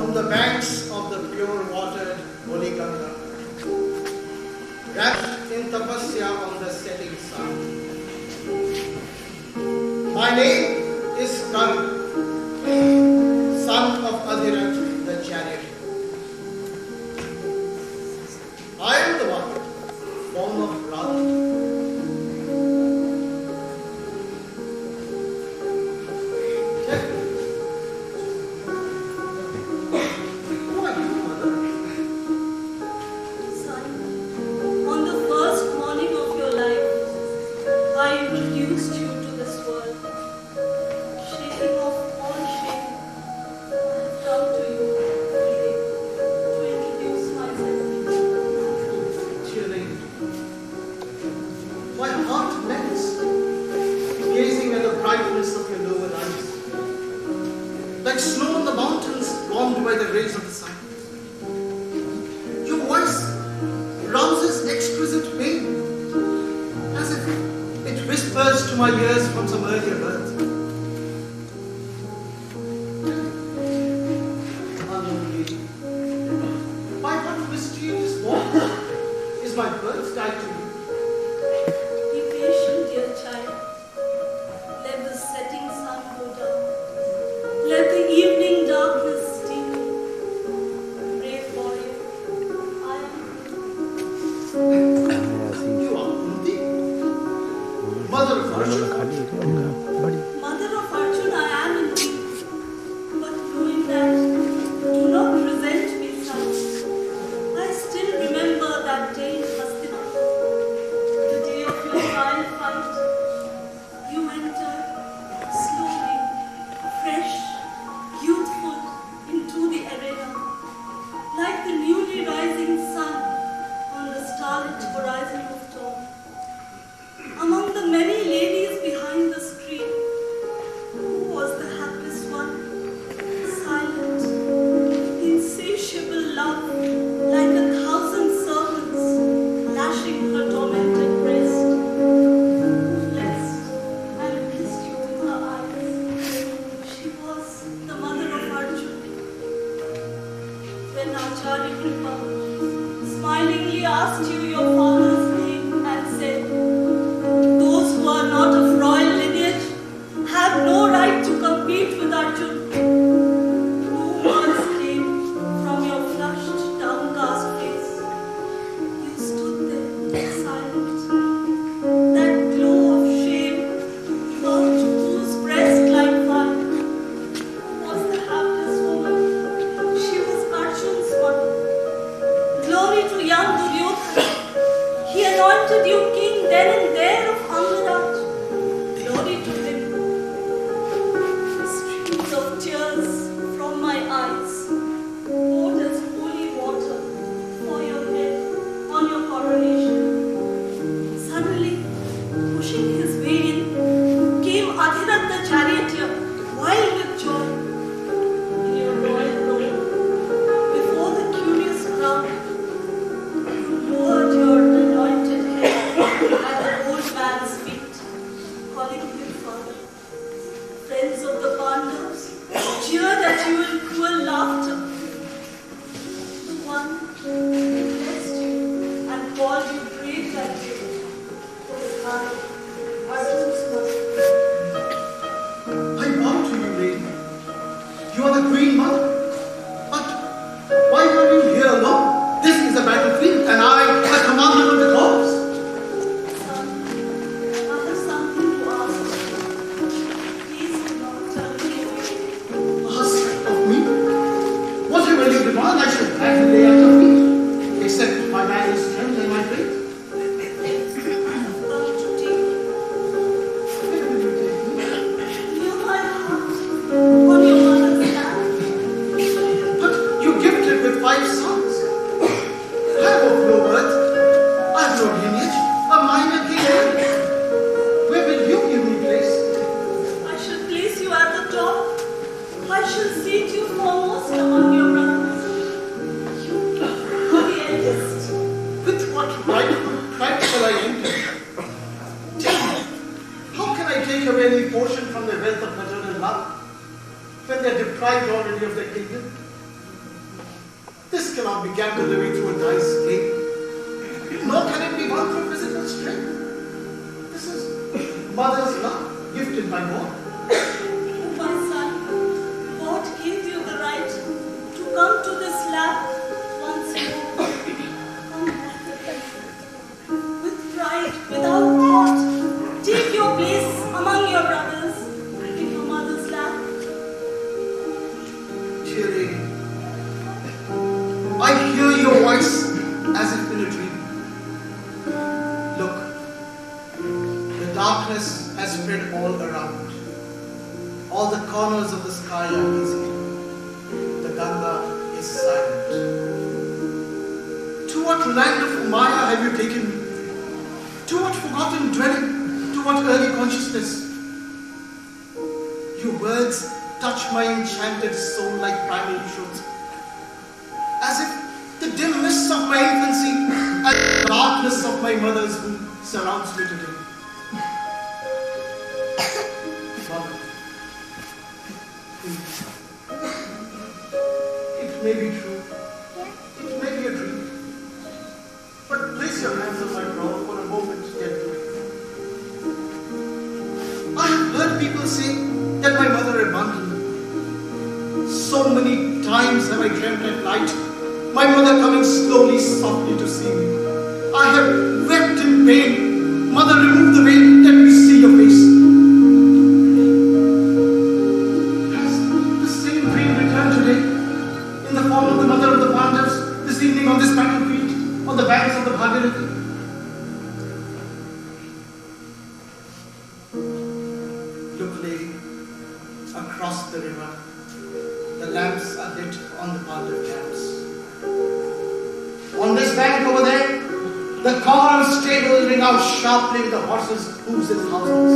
on the banks of the pure-watered holy Ganga, wrapped in tapasya on the setting sun. My name is Karna, son of Adhiraj, the chariot. I am the one born of Radha. Like snow on the mountains warmed by the rays of the sun. Your voice rouses exquisite pain, as if it whispers to my ears from some earlier birth. Unknown lady, by what mysterious bond is my birth tied to you? Be patient, dear child. Let the setting sun go down. Let the evening darkness steal. Pray for you. I am. You are Kunti, mother of Arjuna. Mother of Arjuna, I am indeed. But knowing that, do not resent me, son. I still remember that day in Hastinapur, the day of your trial fight. You entered slowly, fresh, youthful, into the arena, like the newly rising sun on the starlit horizon of dawn. Among the many ladies behind the screen, who was the happiest one? Silent, insatiable love, like 1,000 serpents lashing her tormented breast. Blessed and kissed you with her eyes. She was the mother of Arjuna. When Acharya Kripa smilingly asked you your father's name and said, "Those who are not of royal lineage have no right to compete with Arjuna." No words came from your flushed, downcast face. You stood there, silent. That glow of shame burnt whose breast like fire. Who was the happiest woman? She was Arjun's mother. Glory to young Duryodhana. He anointed you king then and there of Angaraj. Glory to him. Streams of tears from my eyes poured as holy water for your head on your coronation. Suddenly, pushing his way in, came Adhirath the charioteer, wild with joy. In your royal robe, before the curious crowd, you lowered your anointed head at the old man's feet, calling him father. Friends of the Pandavas cheered at you in cruel laughter. The one who blessed you and called you brave that day was Arjun's mother. I bow to you, lady. You are the queen mother. But why are you here alone? This is a battlefield, and I, the commander of the corps. Son, I have something to ask you. Please do not turn me away. Ask of me? Whatever you demand, I shall gladly lay at your feet, except my manly strength and my faith. I've come to take you. Where will you take me? Near my heart, on your mother's lap. But you gifted with 5 sons. I have of no birth. I have no lineage. A minor king. Where will you give me place? I shall place you at the top. I shall seat you foremost among your brothers. You are the eldest. With what right shall I enter? Tell me, how can I take away any portion from the wealth of maternal love when they are deprived already of their kingdom? This cannot be gambled away through a dice game. Nor can it be won through physical strength. This is mother's love, gifted by God. My son, God gave you the right to come to this lab once more. Come with pride, without thought. Take your place among your brothers in your mother's lap. Dear lady, I hear your voice as if in a dream. Look, the darkness has spread all around. All the corners of the sky are hazy. The Ganga is silent. To what land of Maya have you taken me? To what forgotten dwelling? To what early consciousness? Your words touch my enchanted soul like primal truth. As if the dim mists of my infancy and the darkness of my mother's womb surrounds me today. Mother, please. It may be true. It may be a dream. But place your hands on my brow for a moment gently. I have heard people say that my mother abandoned me. So many times have I dreamt at night, my mother coming slowly, softly to see me. I have wept in pain. Mother, remove the veil, let me see your face. Has the same dream returned today, in the form of the mother of the Pandavas, this evening on this battlefield, on the banks of the Bhagirathi? Look, lady, across the river, the lamps are lit on the Pandav camps. On this bank over there, the corn stable ring out sharply with the horses' hooves in thousands.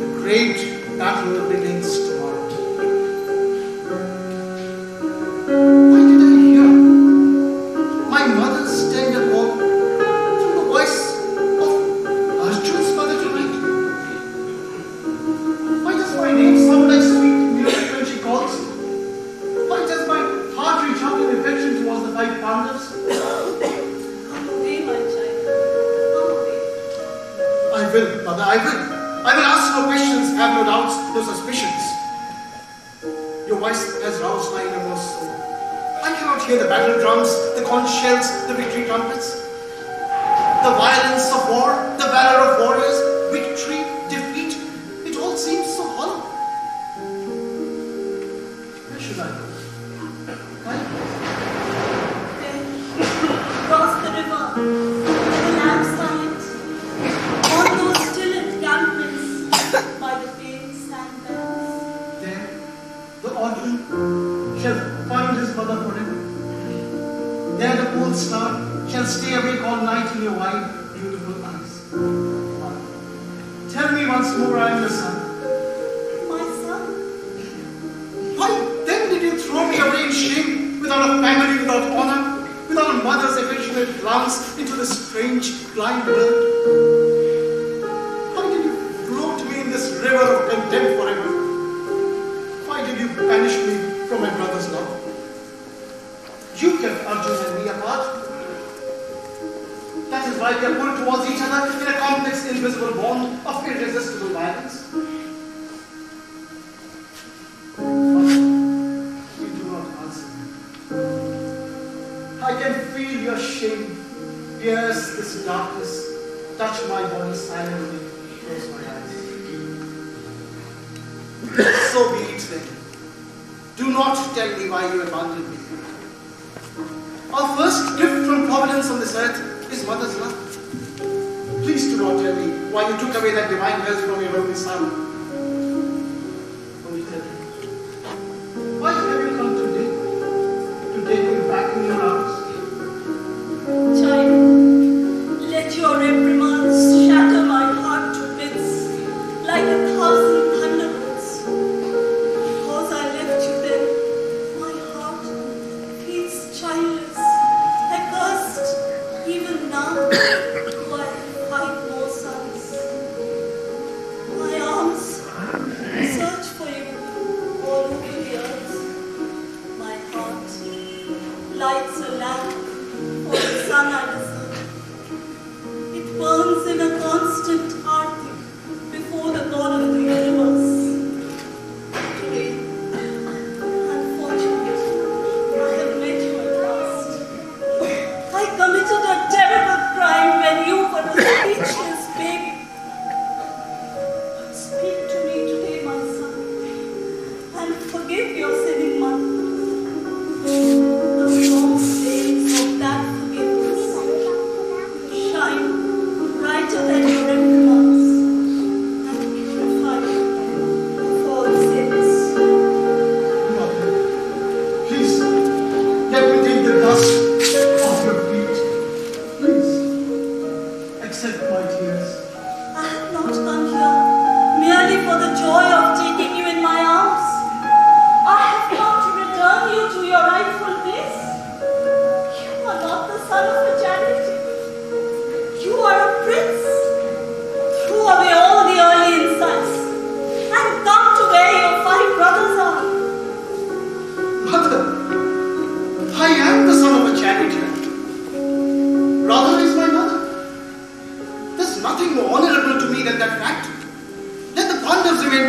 The great battle begins tomorrow. Why did I hear my mother's tender call through the voice of Arjun's mother tonight? Why does my name sound like sweet music when she calls? Why does my heart reach out in affection towards the five Pandavas? Come away, my child. Come away. I will, mother, I will. I will ask no questions, have no doubts, no suspicions. Your voice has roused my innermost soul. I cannot hear the battle drums, the conch shells, the victory trumpets. The violence of war, the valor of warriors, victory, defeat, it all seems so hollow. Where should I go? Across the river, where the lamps are lit, on those still encampments by the pale sandbanks. There, the Arjun shall find his mother forever. There the pole star shall stay awake all night in your wide, beautiful eyes. Mother, tell me once more I am your son. My son, Why then did you throw me away in shame, without a family, without honor, without a mother's affectionate glance into this strange, blind world? Why did you float me in this river of contempt forever? Why did you banish me from my brother's love? You kept Arjun and me apart. That is why we are pulled towards each other in a complex, invisible bond of irresistible violence. You do not answer me. I can feel your shame pierce this darkness, touch my body silently, close my eyes. So be it then. Do not tell me why you abandoned me. Our first gift from Providence on this earth is mother's love. Please do not tell me why you took away that divine wealth from your only son. Only tell me, why have you come today to take me back in your arms? child, let your reprimands shatter my heart to bits like 1,000 thunderbolts. Because I left you then, my heart feels childless, accursed. Even now, do I have 5 more sons. My arms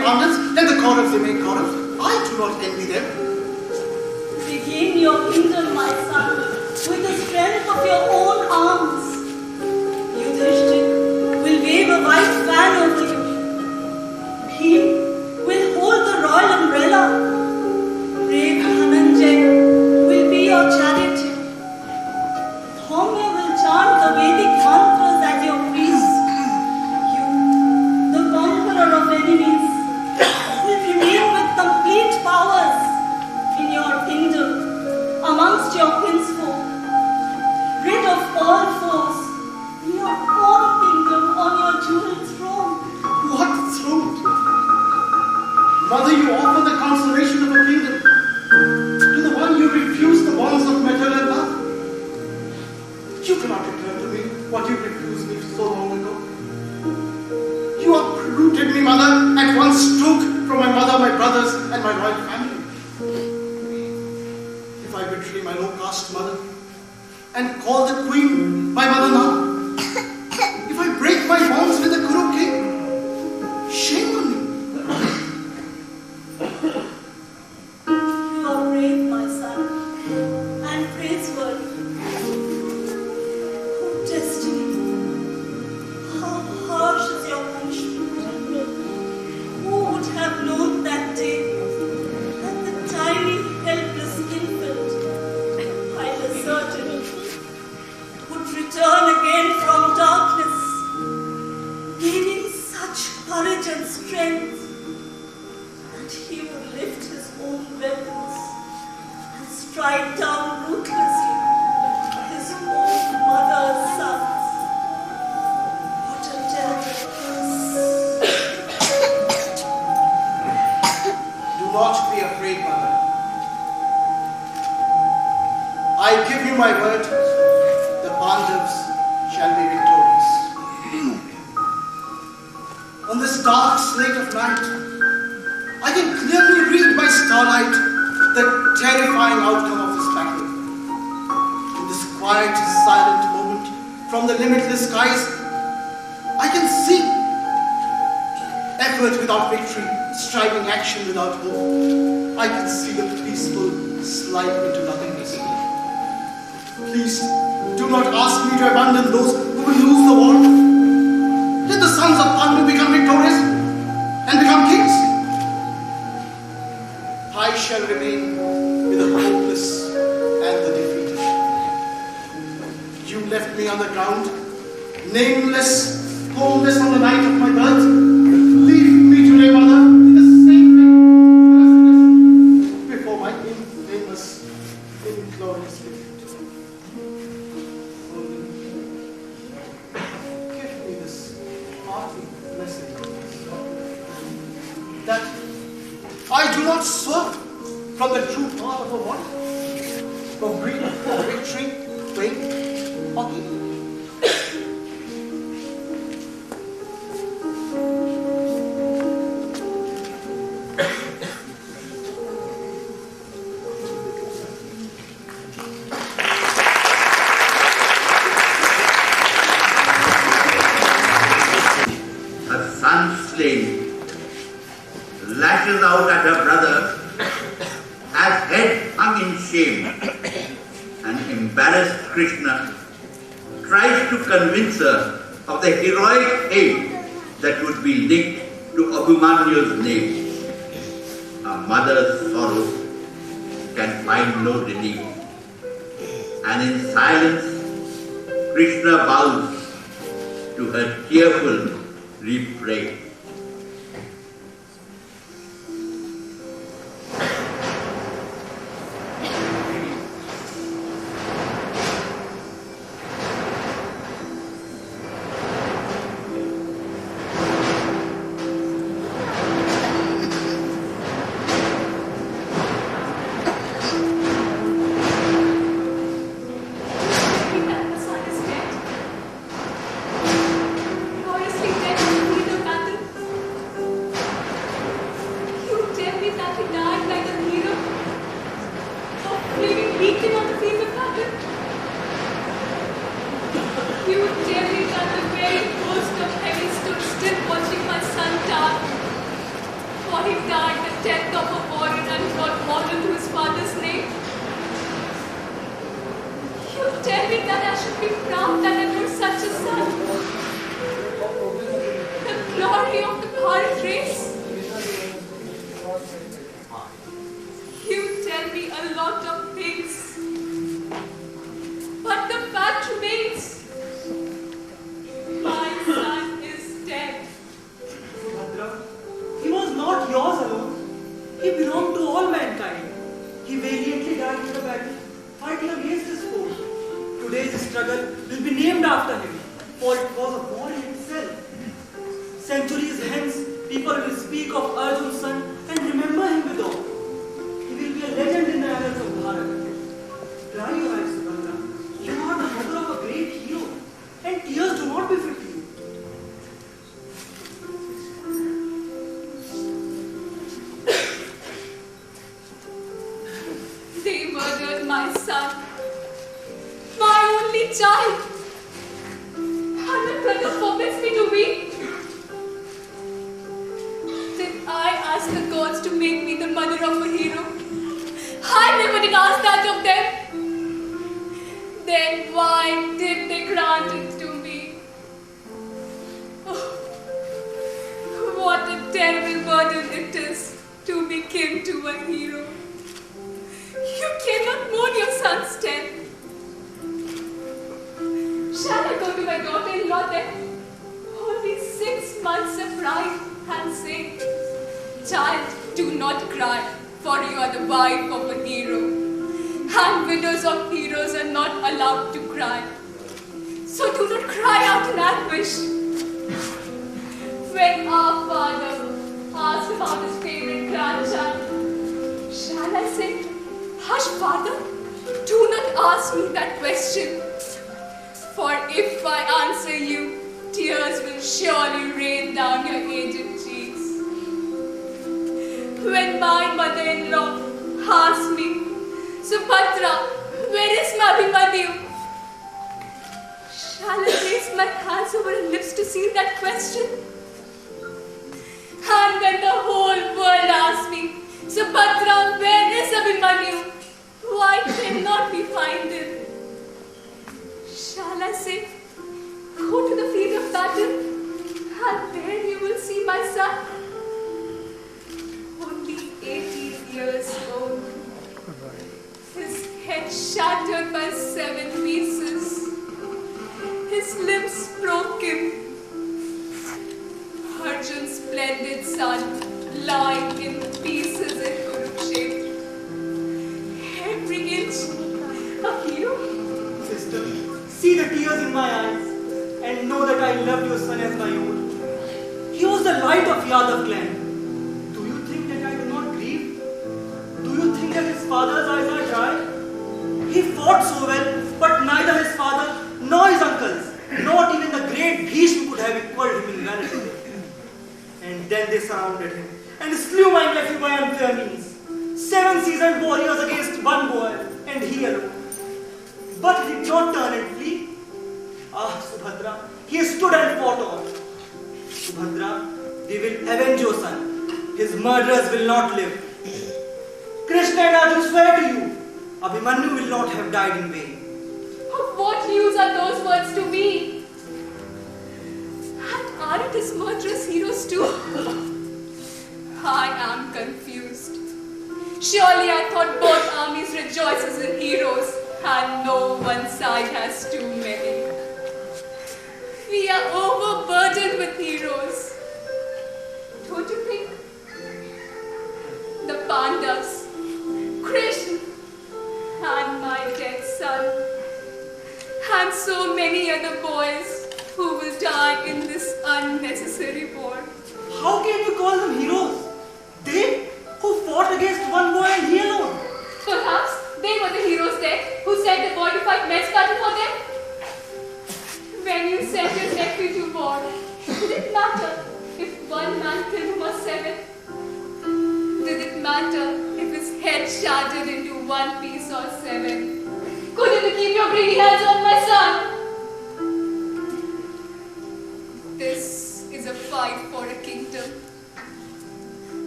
remain Pandavas, let the Kauravas remain Kauravas. I do not envy them. Begin your kingdom, my son, with the strength of your own arms. Yudhishthir will wave a white fan over you. Bhim will hold the royal umbrella. Brave Dhananjay will be your charioteer. Dhaumya will chant the Vedic mantras as your priest. You, the conqueror of enemies, will remain with complete powers in your kingdom amongst your kinsfolk, rid of all foes in your own kingdom on your jeweled throne. What throne? Mother, you offer the consolation of a kingdom to the one you refuse the bonds of maternal love. You cannot return to me what you refused me so long ago. You uprooted me, mother, at one stroke from my mother, my brothers, and my royal family. If I betray my low caste mother and call the queen my mother now, if I break my bonds with the Kuru king, shame on me. You are brave, my son, and praiseworthy. Oh, destiny, how harsh is your punishment. Who would have known that day that the tiny, helpless infant I deserted would return again from darkness, gaining such courage and strength that he would lift his own weapons and strike down ruthlessly his own mother's sons. What a terrible curse. Do not be afraid, mother. I give you my word, the Pandavas shall be victorious. On this dark slate of night, I can clearly read by starlight the terrifying outcome of this battle. In this quiet, silent moment, from the limitless skies, I can see effort without victory, striving action without hope. I can see the peaceful slide into nothingness. Please, do not ask me to abandon those who will lose the war. Let the sons of Pandu become victorious and become kings. I shall remain with the hopeless and the defeated. You left me on the ground, nameless, homeless on the night of my birth. Leave me today, mother, in the same way before my infamous, inglorious defeat. Give me this hearty blessing that I do not swerve from the true path of a one, of greed, victory, fame, or gain. Lashes out at her brother, as head hung in shame, and embarrassed Krishna tries to convince her of the heroic aid that would be linked to Abhimanyu's name. A mother's sorrow can find no relief, and in silence Krishna bows to her tearful refrain. Gloriously dead in the field of battle. saw him die at the death of a warrior and got honored to his father's name. You tell me that I should be proud that I was such a son. The glory of the Bharat race. You tell me a lot of things. But the fact remains, my son is dead. Subhadra, he was not yours alone. He belonged to all mankind. He valiantly died in the battle, fighting against his foe. Today's struggle will be named after him, for it was a war in itself. Centuries hence, people will speak of Arjun's son and remember him with awe. He will be a legend in the annals of Bharat. Dry your eyes, Subhadra. You are the mother of a great hero, and tears do not befit you. They murdered my son, my only child, and the brother forbids me to weep. Did I ask the gods to make me the mother of a hero? I never did ask that of them. Then why did they grant it to me? Oh, what a terrible burden it is to be kin to a hero. You cannot mourn your son's death. Shall I go to my daughter-in-law then? Only 6 months of pride and say, child, do not cry, for you are the wife of a hero. And widows of heroes are not allowed to cry. So do not cry out in anguish. When our father asks about his favorite grandchild, shall I say, hush, father, do not ask me that question. For if I answer you, tears will surely rain down your aged cheeks. When my mother-in-law asks me, Subhadra, where is my Abhimanyu? Shall I raise my hands over her lips to seal that question? And when the whole world asks me, Subhadra, where is Abhimanyu? Why cannot we find him? Shall I say, go to the field of battle, and there you will see my son, only 18 years old, his head shattered by 7 pieces, his limbs broken, Arjun's splendid son lying in pieces in Kurukshetra, every inch a hero. Sister, see the tears in my eyes and know that I loved your son as my own. He was the light of Yadav clan. Do you think that I do not grieve? Do you think that his father's eyes are dry? He fought so well, but neither his father nor his uncles, not even the great Bhishma could have equaled him in valor. And then they surrounded him and slew my nephew by unfair means. 7 seasoned warriors against one boy, and he alone. But he did not turn and flee. Ah, Subhadra, he stood and fought on. Subhadra, we will avenge your son. His murderers will not live. Krishna and Arjun swear to you, Abhimanyu will not have died in vain. Of what use are those words to me? And aren't his murderous heroes too? I am confused. Surely I thought both armies rejoices in heroes, and no one side has too many. We are overburdened with heroes. Don't you think? The Pandavas, Krishna, and my dead son, and so many other boys who will die in this unnecessary war. How can you call them heroes? They who fought against one boy and he alone. Perhaps they were the heroes there who sent the boy to fight men's battle for them. When you sent your nephew to war, did it matter if one man killed him or 7? Did it matter if his head shattered into 1 piece or 7? Couldn't you keep your greedy hands on my son? This is a fight for a kingdom.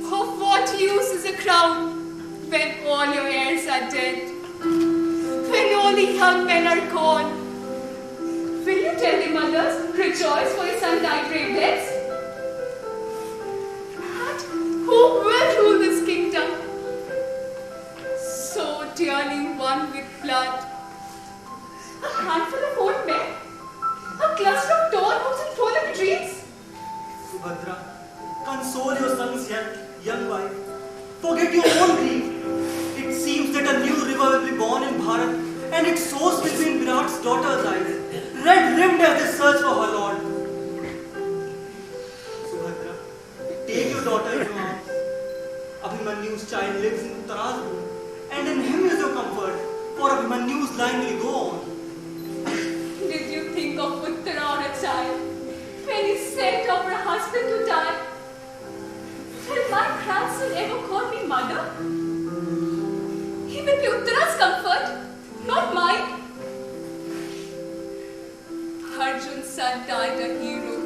Of crown when all your heirs are dead? When all the young men are gone? Will you tell the mothers, rejoice for your son died bravelets? But who will rule this kingdom? So dearly won with blood. A handful of old men? A cluster of tall oaks and fallen trees? Subhadra, console your son's young wife. Forget your own grief. It seems that a new river will be born in Bharat, and its source will be in Virat's daughter's eyes, red-rimmed as they search for her lord. Subhadra, take your daughter in your arms. Abhimanyu's child lives in Uttara's room, and in him is your comfort, for Abhimanyu's line will go on. Did you think of Uttara or a child when you sent off her husband to die? Will my grandson ever call me mother? He will be Uttara's comfort, not mine. Arjun's son died a hero,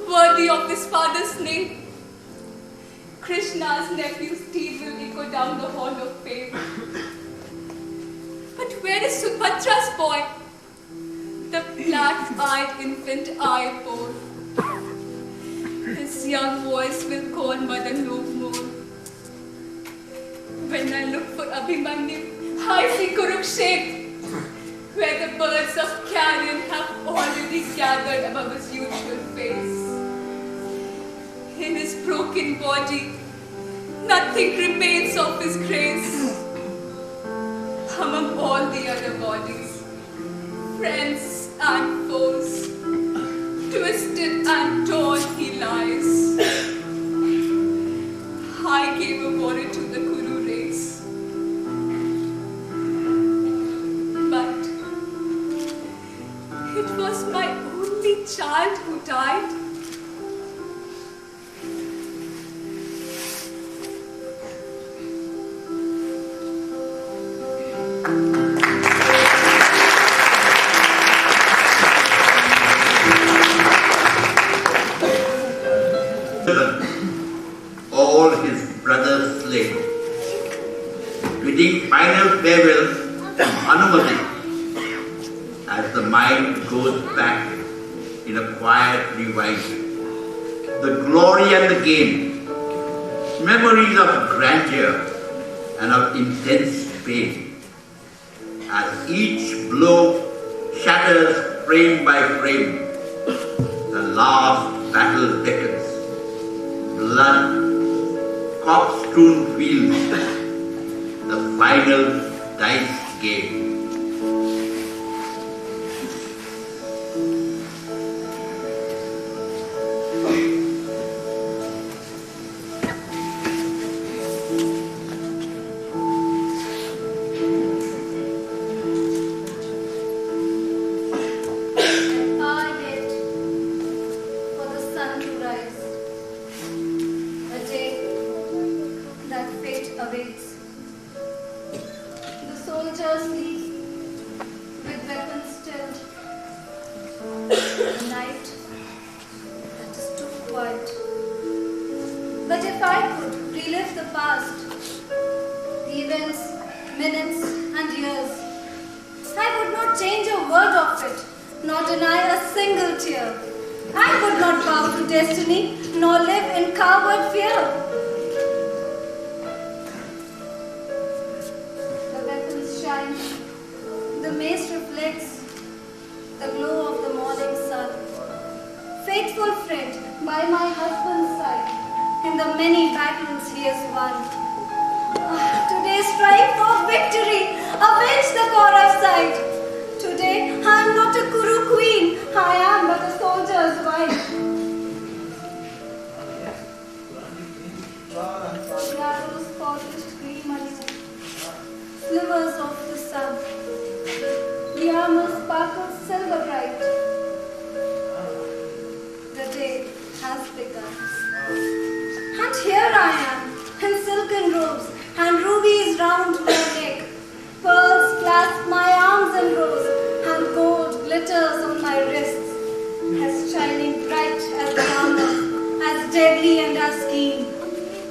worthy of his father's name. Krishna's nephew's deed will echo down the hall of fame. But where is Subhadra's boy? The black-eyed infant I bore. His young voice will call mother no more. When I look for Abhimanyu, I see Kurukshetra, where the birds of carrion have already gathered above his usual face. In his broken body, nothing remains of his grace. Among all the other bodies, friends and foes, twisted and torn he lies. I gave a warrant to the Kuru race, but it was my only child who died. All his brothers slain. Bidding final farewell to Anumati as the mind goes back in a quiet rewind. The glory and the gain, memories of grandeur and of intense pain, as each blow shatters frame by frame, the last battle beckons. Blood, corpse-strewn fields, the final dice game.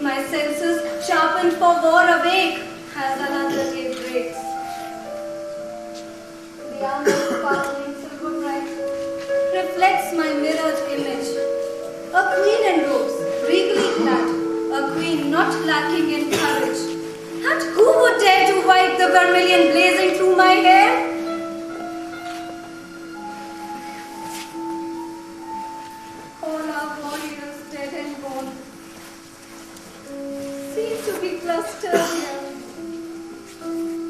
My senses, sharpened for war awake, as another day breaks. The armor sparkling silver bright reflects my mirrored image. A queen in robes, regally clad, a queen not lacking in courage. And who would dare to wipe the vermilion blazing through my hair? All our warriors dead and gone seem to be clustered here.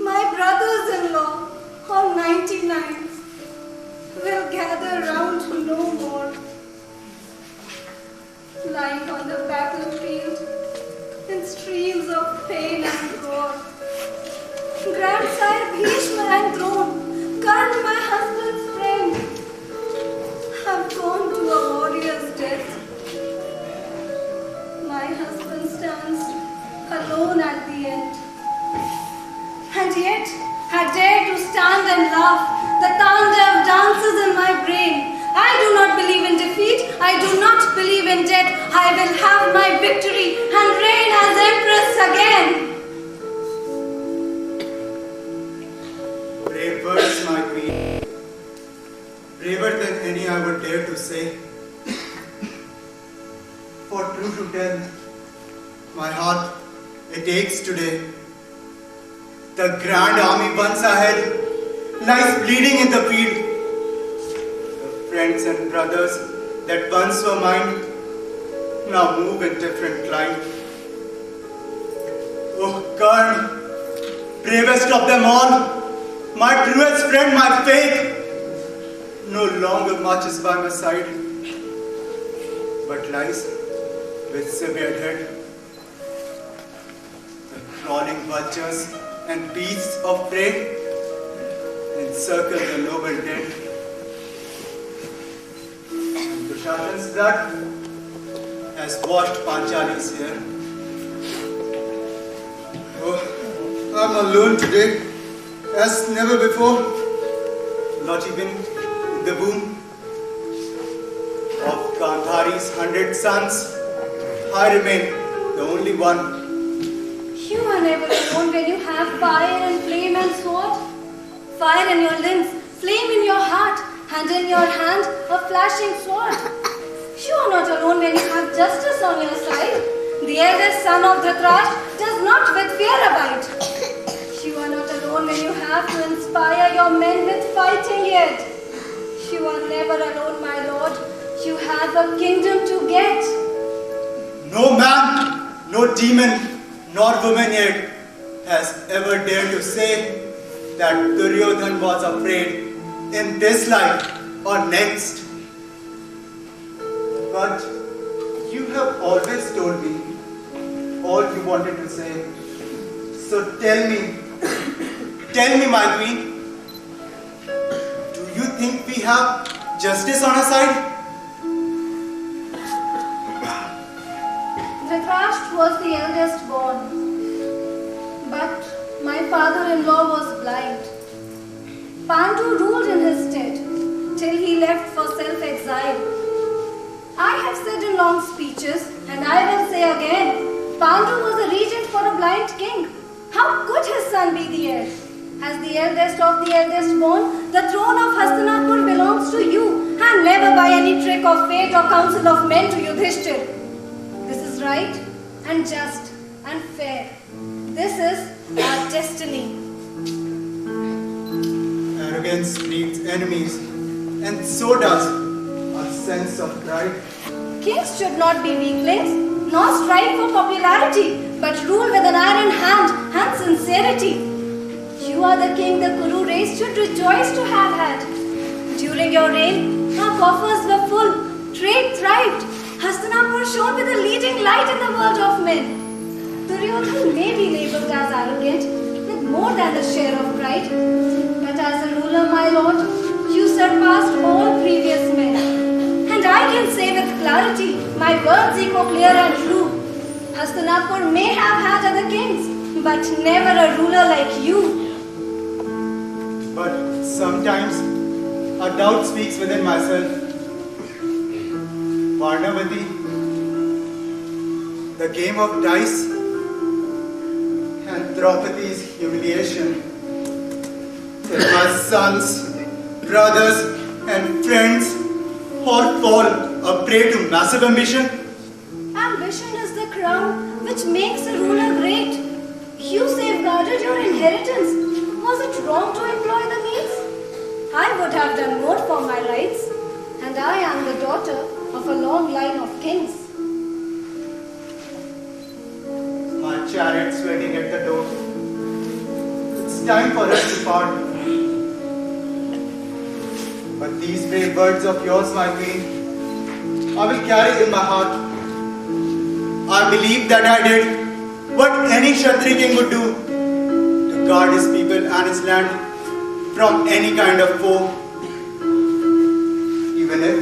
My brothers-in-law, all 99, will gather round no more. Lying on the battlefield in streams of pain and gore. Grandsire Bhishma and Drona, Karna, my husband's friend, have gone to a warrior's death. My husband stands alone at the end. And yet, I dare to stand and laugh. The tandav dances in my brain. I do not believe in defeat. I do not believe in death. I will have my victory and reign as empress again. Brave words, my queen. Braver than any I would dare to say. For true to tell, my heart, it aches today. The grand army once ahead lies bleeding in the field. The friends and brothers that once were mine now move in different line. Oh, Karn, bravest of them all, my truest friend, my faith, no longer marches by my side, but lies with severed head. The crawling vultures and beasts of prey encircle the noble dead. And Dushasan's blood has washed Panchali's hair. Oh, I'm alone today, as never before. Not even in the womb of Gandhari's 100 sons, I remain the only one. You are never alone when you have fire and flame and sword. Fire in your limbs, flame in your heart, and in your hand a flashing sword. You are not alone when you have justice on your side. The eldest son of Dhritarashtra does not with fear abide. You are not alone when you have to inspire your men with fighting yet. You are never alone, my lord. You have a kingdom to get. No man, no demon, nor woman yet has ever dared to say that Duryodhan was afraid in this life or next. But you have always told me all you wanted to say. So tell me, my queen, do you think we have justice on our side? Dhritarashtra was the eldest born, but my father-in-law was blind. Pandu ruled in his stead till he left for self-exile. I have said in long speeches, and I will say again, Pandu was a regent for a blind king. How could his son be the heir? As the eldest of the eldest born, the throne of Hastinapur belongs to you, and never by any trick of fate or counsel of men to Yudhishthir. This is right and just and fair. This is our destiny. Arrogance breeds enemies, and so does our sense of pride. Kings should not be weaklings, nor strive for popularity, but rule with an iron hand and sincerity. You are the king the Kuru race should rejoice to have had. During your reign, our coffers were full, trade thrived, Hastinapur shone with a leading light in the world of men. Duryodhan may be labelled as arrogant, with more than a share of pride, but as a ruler, my lord, you surpassed all previous men. And I can say with clarity, my words echo clear and true. Hastinapur may have had other kings, but never a ruler like you. But sometimes a doubt speaks within myself. Varnavati, the game of dice and Draupadi's humiliation. That my sons, brothers, and friends all fall a prey to massive ambition. Ambition is the crown which makes a ruler great. You safeguarded your inheritance. Was it wrong to employ the means? I would have done more for my rights, and I am the daughter of a long line of kings. My chariot's waiting at the door. It's time for us to part. But these brave words of yours, my queen, I will carry in my heart. I believe that I did what any Kshatriya king would do to guard his people and his land from any kind of foe, even if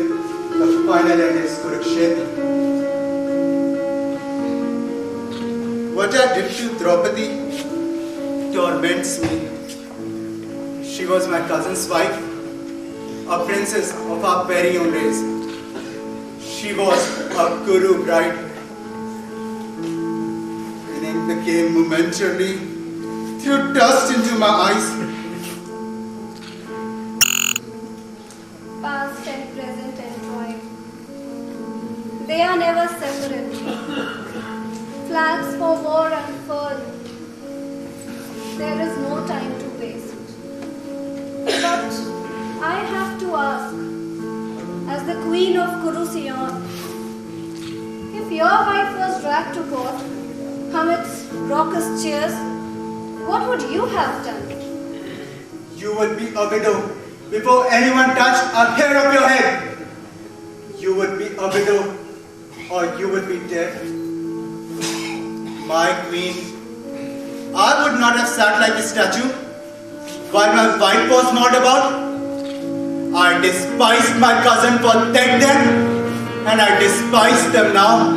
the final end is Kurukshetra. What I did to Draupadi torments me. She was my cousin's wife, a princess of our very own race. She was a Kuru bride. Winning the game momentarily threw dust into my eyes. Past and present entwined. They are never separate. Flags for war unfurled. There is no time to waste. But I have to ask, as the queen of Kurusion, if your wife was dragged to court amidst raucous cheers, what would you have done? You would be a widow before anyone touched a hair of your head. You would be a widow or you would be dead. My queen, I would not have sat like a statue while my wife was not about. I despised my cousin for that then, and I despise them now.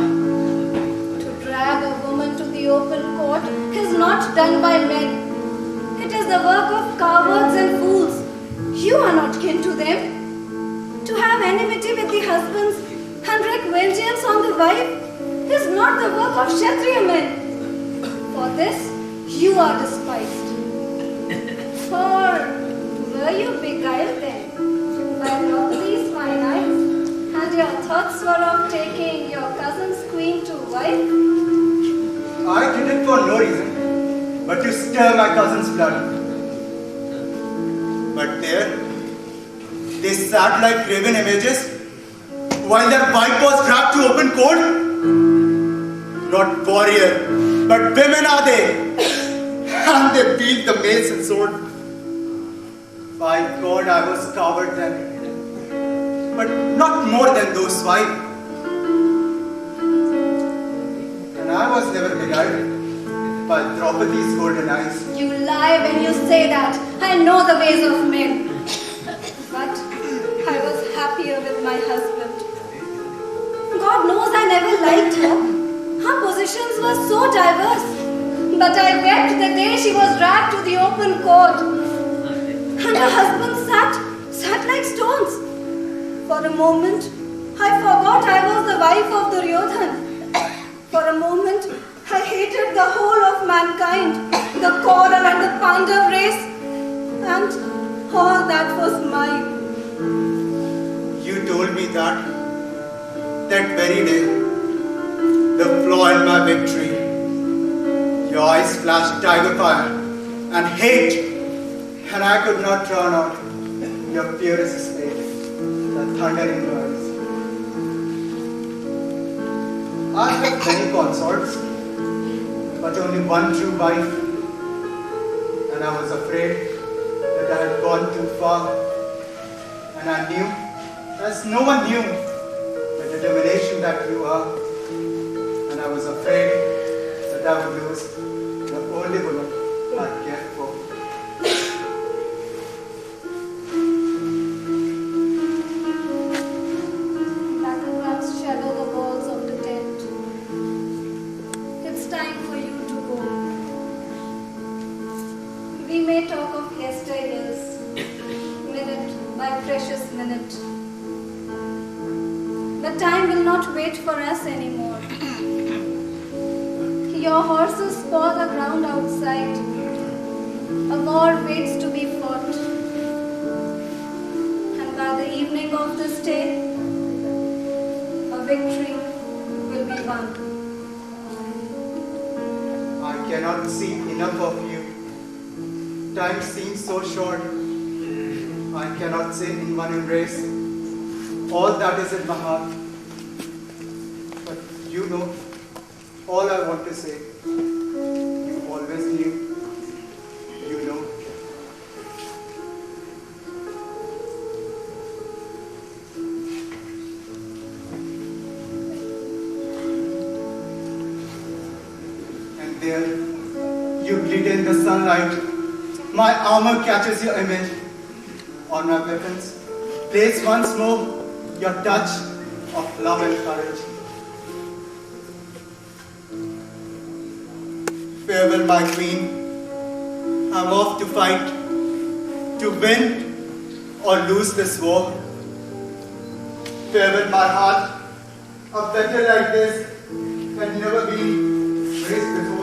To drag a woman to the open court is not done by men. It is the work of cowards and fools. You are not kin to them. To have enmity with the husbands and wreak vengeance on the wife is not the work of Kshatriya men. For this, you are despised. Or were you beguiled then by Draupadi's fine eyes, and your thoughts were of taking your cousin's queen to wife? I did it for no reason but to stir my cousin's blood. But there, they sat like graven images while their wife was dragged to open court. Not warrior, but women are they, and they beat the mace and sword. By God, I was coward then, but not more than those five. And I was never beguiled by Draupadi's golden eyes. You lie when you say that. I know the ways of men. But I was happier with my husband. God knows I never liked her. Her positions were so diverse. But I wept the day she was dragged to the open court. And her husband sat like stones. For a moment, I forgot I was the wife of Duryodhan. For a moment, I hated the whole of mankind, the Kaural and the Pandav race, and all that was mine. You told me that very day, the flaw in my victory. Your eyes flashed tiger fire and hate, and I could not drown out your furious face, the thunder in your eyes. I had many consorts, but only one true wife, and I was afraid that I had gone too far, and I knew, as no one knew, the determination that you are, and I was afraid that I would lose the only woman I cared for. Battlegrounds shadow the walls of the tent. It's time for you to go. We may talk of yesteryears, minute by precious minute. But time will not wait for us anymore. Your horses paw the ground outside. A war waits to be fought. And by the evening of this day, a victory will be won. I cannot see enough of you. Time seems so short. I cannot say in one embrace all that is in my heart. But you know all I want to say. You always knew. You know. And there, you glitter in the sunlight. My armor catches your image. On my weapons, place once more your touch of love and courage. Farewell, my queen. I'm off to fight, to win or lose this war. Farewell, my heart. A battle like this had never been raised before.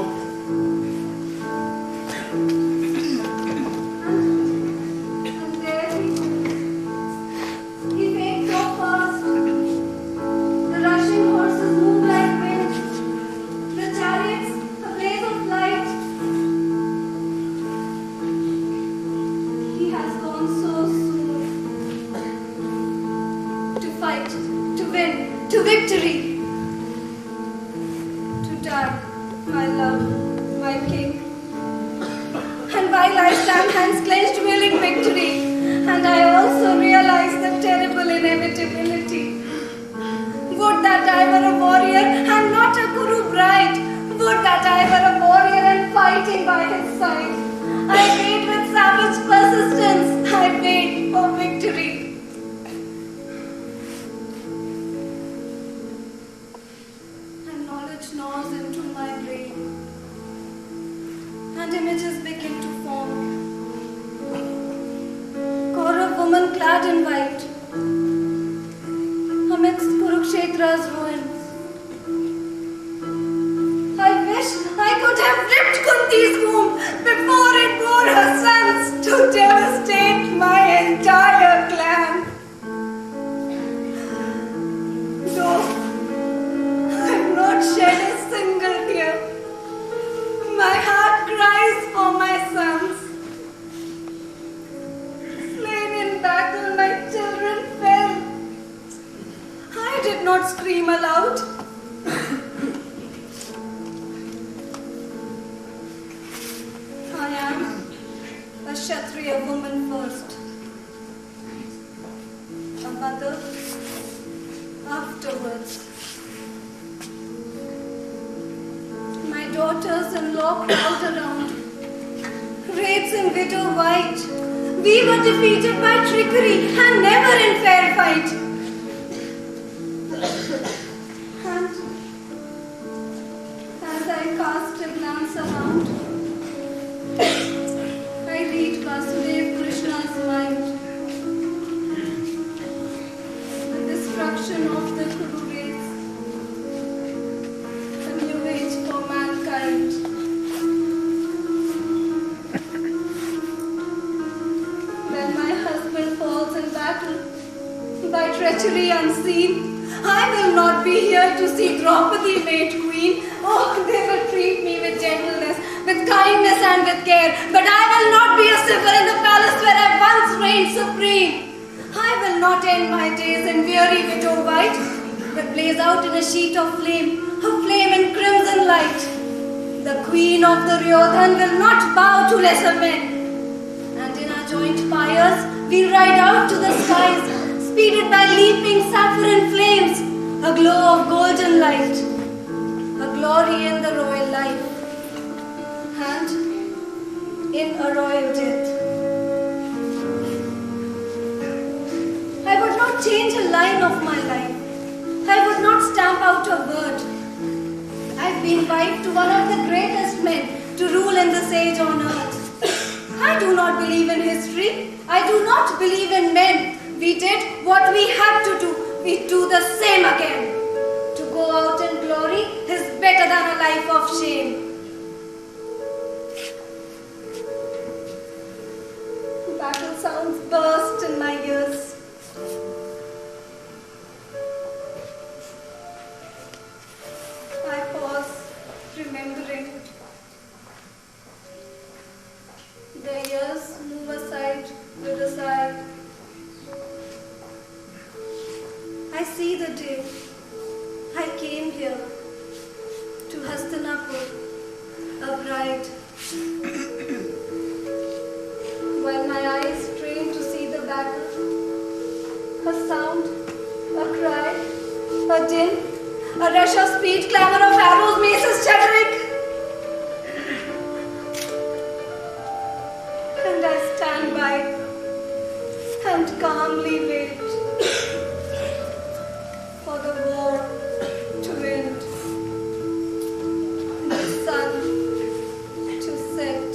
We do the same again. To go out in glory, his better than a life of shame. Battle sounds burst in my ears. I pause, remembering. The years move aside with a sigh. I see the day I came here to Hastinapur, a bride. While my eyes strain to see the battle, a sound, a cry, a din, a rush of speed, clamor of arrows, maces chattering. And I stand by and calmly wait for the war to end, the sun to set.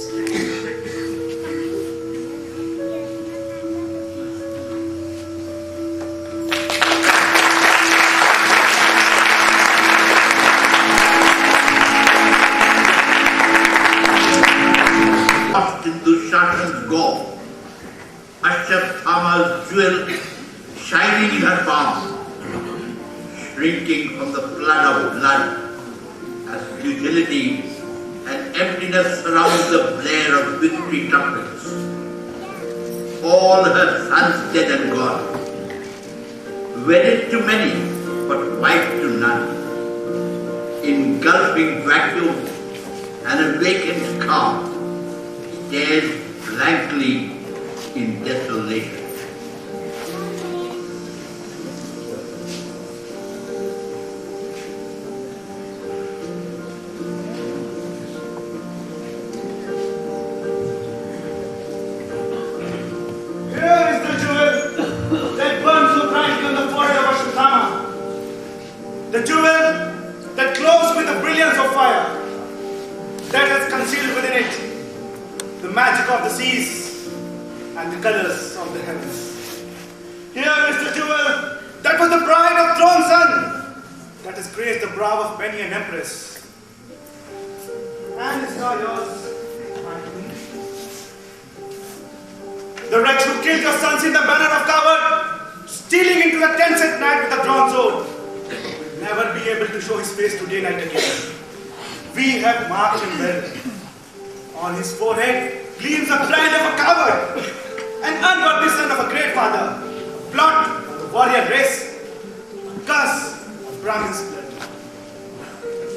Go. Ashwatthama's jewel shining in her palm, shrinking from the flood of blood, as futility and emptiness surround the blare of victory trumpets. All her sons dead and gone, wedded to many, but wife to none, engulfing vacuum and a vacant calm, stares blankly in desolation. Here is the jewel that burns so brightly on the forehead of Ashwatthama. The jewel that glows with the brilliance of fire, that has concealed within it the magic of the seas and the colors of the heavens. Here is the jewel that was the bride of throne's son, that has graced the brow of many an empress, and is now yours, my queen. The wretch who killed your sons in the manner of coward, stealing into the tents at night with a drawn sword, will never be able to show his face to daylight again. We have marked him well. On his forehead gleams a brand of a coward, an unworthy son of a great father, a blot of the warrior race, a curse of Brahmin's blood.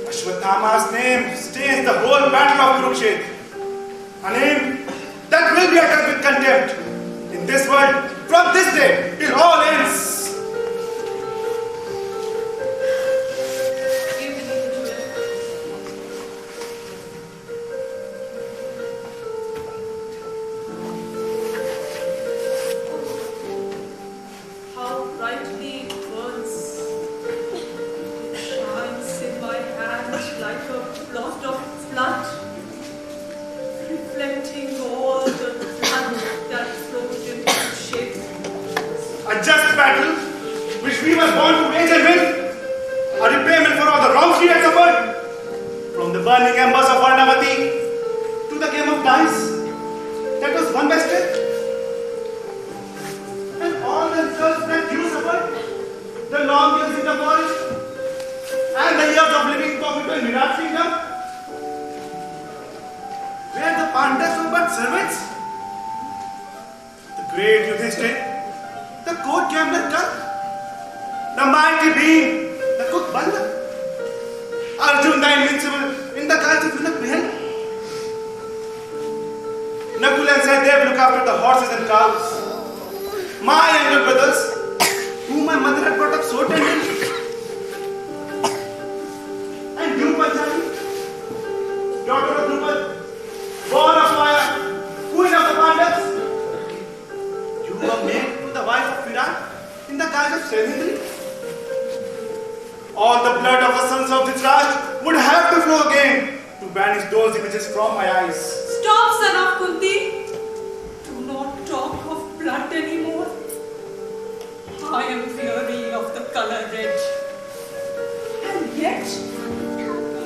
Ashwatthama's name stains the whole battle of Kurukshetra, a name that will be uttered with contempt. In this world, from this day, it all ends.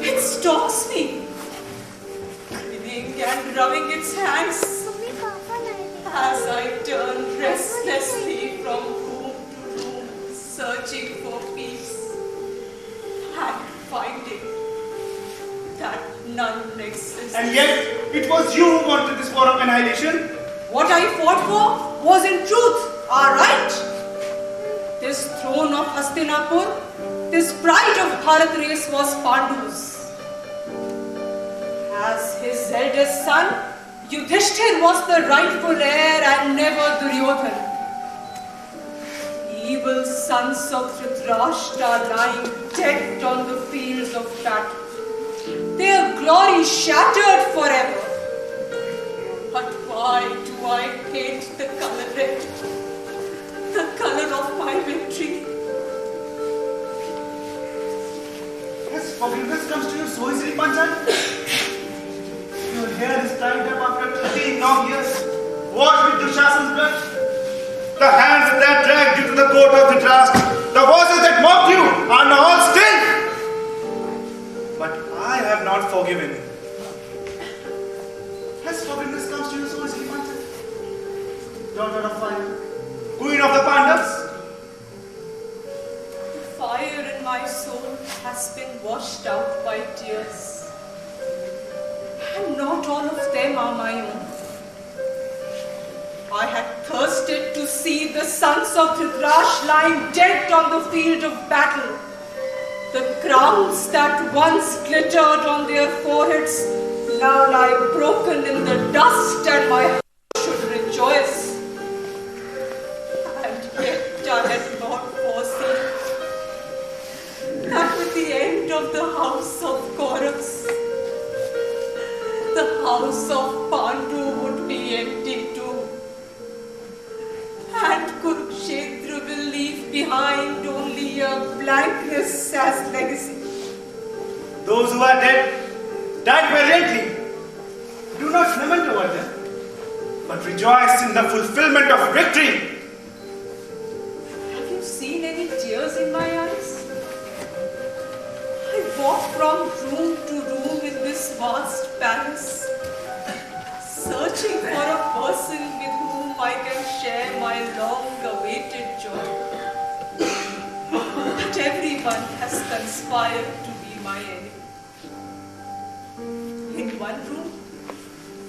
It stalks me, grinning and rubbing its hands as I turn restlessly from room to room, searching for peace and finding that none exists. And yet, it was you who wanted this war of annihilation. What I fought for was in truth our right. This throne of Hastinapur, this pride of Bharat race was Pandu's. As his eldest son, Yudhishthir was the rightful heir and never Duryodhan. Evil sons of Dhritarashtra lying dead on the fields of battle, their glory shattered forever. But why do I hate the color red, the color of my victory? Yes, forgiveness comes to you so easily, Panchan. Your hair is tied up after 13 long years. Washed with Dushasan's blood. The hands that dragged you to the court of Dhritarashtra, the voices that mocked you are now all still. But I have not forgiven you. Yes, forgiveness comes to you so easily, Panchan. Daughter of fire, queen of the Pandavas. The fire in my soul has been washed out by tears. And not all of them are my own. I had thirsted to see the sons of Dhritarashtra lying dead on the field of battle. The crowns that once glittered on their foreheads now lie broken in the dust, and my heart should rejoice. And yet I had not foreseen that with the end of the house of Kauravas, the house of Pandu would be empty too, and Kurukshetra will leave behind only a blankness as legacy. Those who are dead, died valiantly. Do not lament over them, but rejoice in the fulfillment of victory. Have you seen any tears in my eyes? I walk from room to room in this vast palace, searching for a person with whom I can share my long-awaited joy. But everyone has conspired to be my enemy. In one room,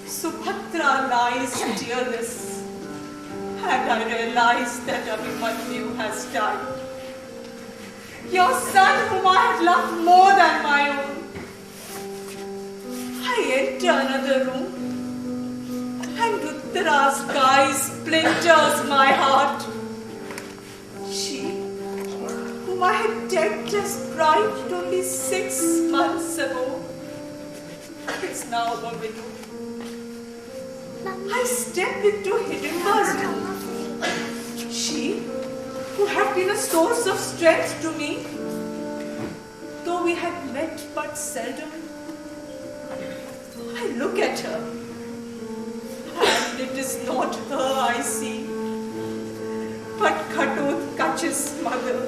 Subhadra lies tearless, and I realize that Abhimanyu has died. Your son, whom I had loved more than my own. I enter another room, and Uttara's sky splinters my heart. She, whom I had decked as bride only 6 months ago, is now a widow. I step into Hidimba's room. She, who had been a source of strength to me, though we had met but seldom. I look at her, and it is not her I see, but Ghatotkacha's mother.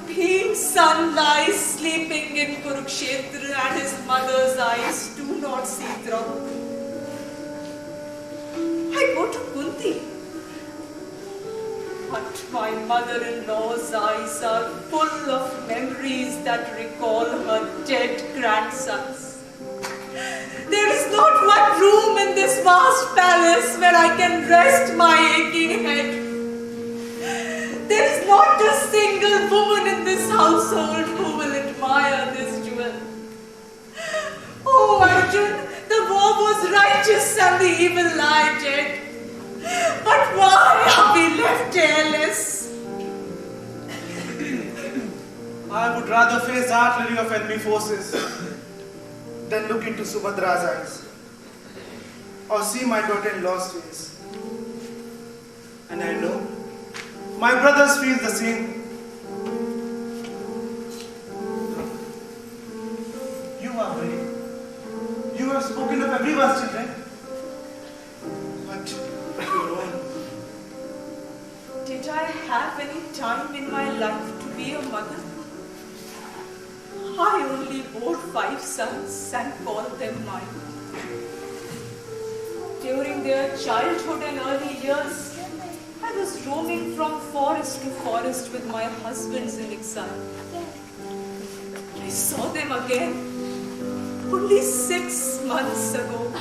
Bhim's son lies sleeping in Kurukshetra, and his mother's eyes do not see Draupadi. I go to Kunti, but my mother-in-law's eyes are full of memories that recall her dead grandsons. There is not one room in this vast palace where I can rest my aching head. There is not a single woman in this household who will admire this jewel. Oh Arjun, the war was righteous and the evil lie dead. But why are we left airless? I would rather face the artillery of enemy forces than look into Subhadra's eyes or see my daughter-in-law's face. And I know my brothers feel the same. You are brave. You have spoken of everyone's children. But your own. Did I have any time in my life to be a mother? I only bore 5 sons and called them mine. During their childhood and early years, I was roaming from forest to forest with my husbands in exile. I saw them again only 6 months ago.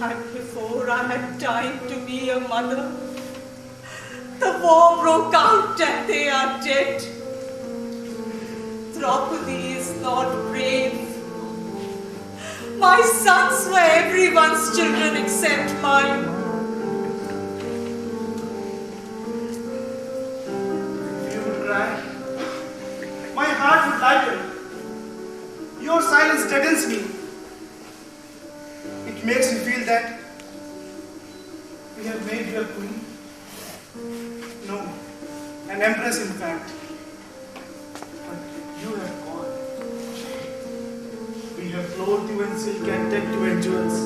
And before I had time to be a mother, the war broke out and they are dead. Draupadi is not brave. My sons were everyone's children except mine. You would cry. My heart would lighten. Your silence deadens me. It makes me feel that we have made you a queen. No, an empress in fact. But you have gone. We have clothed you in silk and decked you in jewels,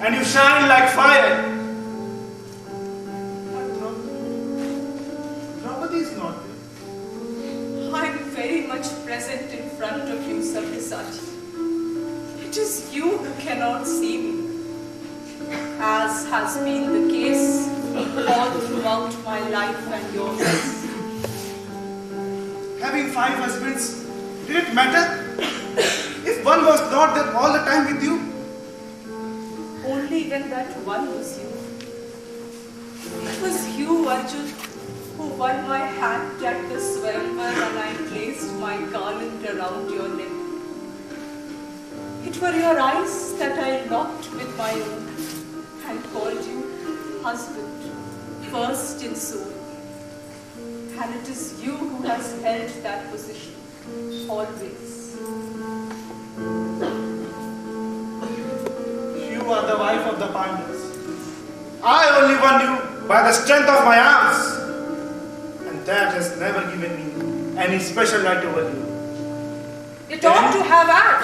and you shine like fire. But Draupadi is not there. I am very much present in front of you, Sabyasachi. It is you who cannot see me, as has been the case all throughout my life and yours. Having 5 husbands, did it matter? If one was not there all the time with you? Only when that one was you. It was you, Arjun, who won my hand at the Swayamvar and I placed my garland around your neck. It were your eyes that I locked with my own and called you husband, first in soul. And it is you who has held that position, always. You are the wife of the Pandavas. I only won you by the strength of my arms. And that has never given me any special right over you. It ought to have had.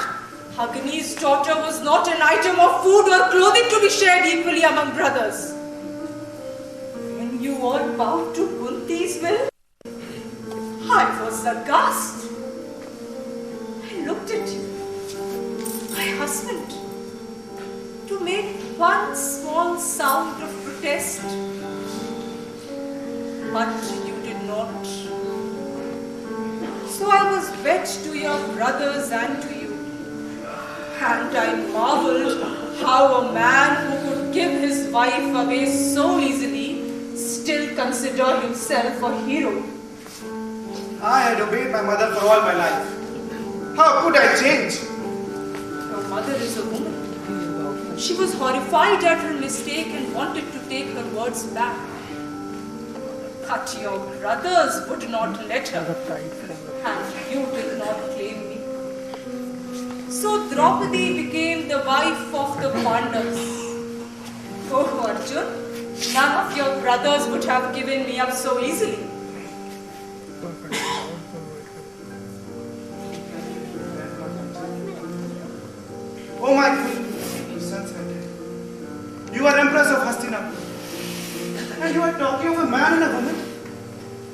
Agni's daughter was not an item of food or clothing to be shared equally among brothers. When you all bowed to Kunti's will, I was aghast. I looked at you, my husband, to make one small sound of protest. But you did not. So I was wed to your brothers and to you. And I marveled how a man who could give his wife away so easily still considered himself a hero. I had obeyed my mother for all my life. How could I change? Your mother is a woman. She was horrified at her mistake and wanted to take her words back. But your brothers would not let her, and you did not claim me. So Draupadi became the wife of the Pandavas. Oh Arjun, none of your brothers would have given me up so easily. Oh my queen, your sons are dead. You are empress of Hastinapur. And you are talking of a man and a woman?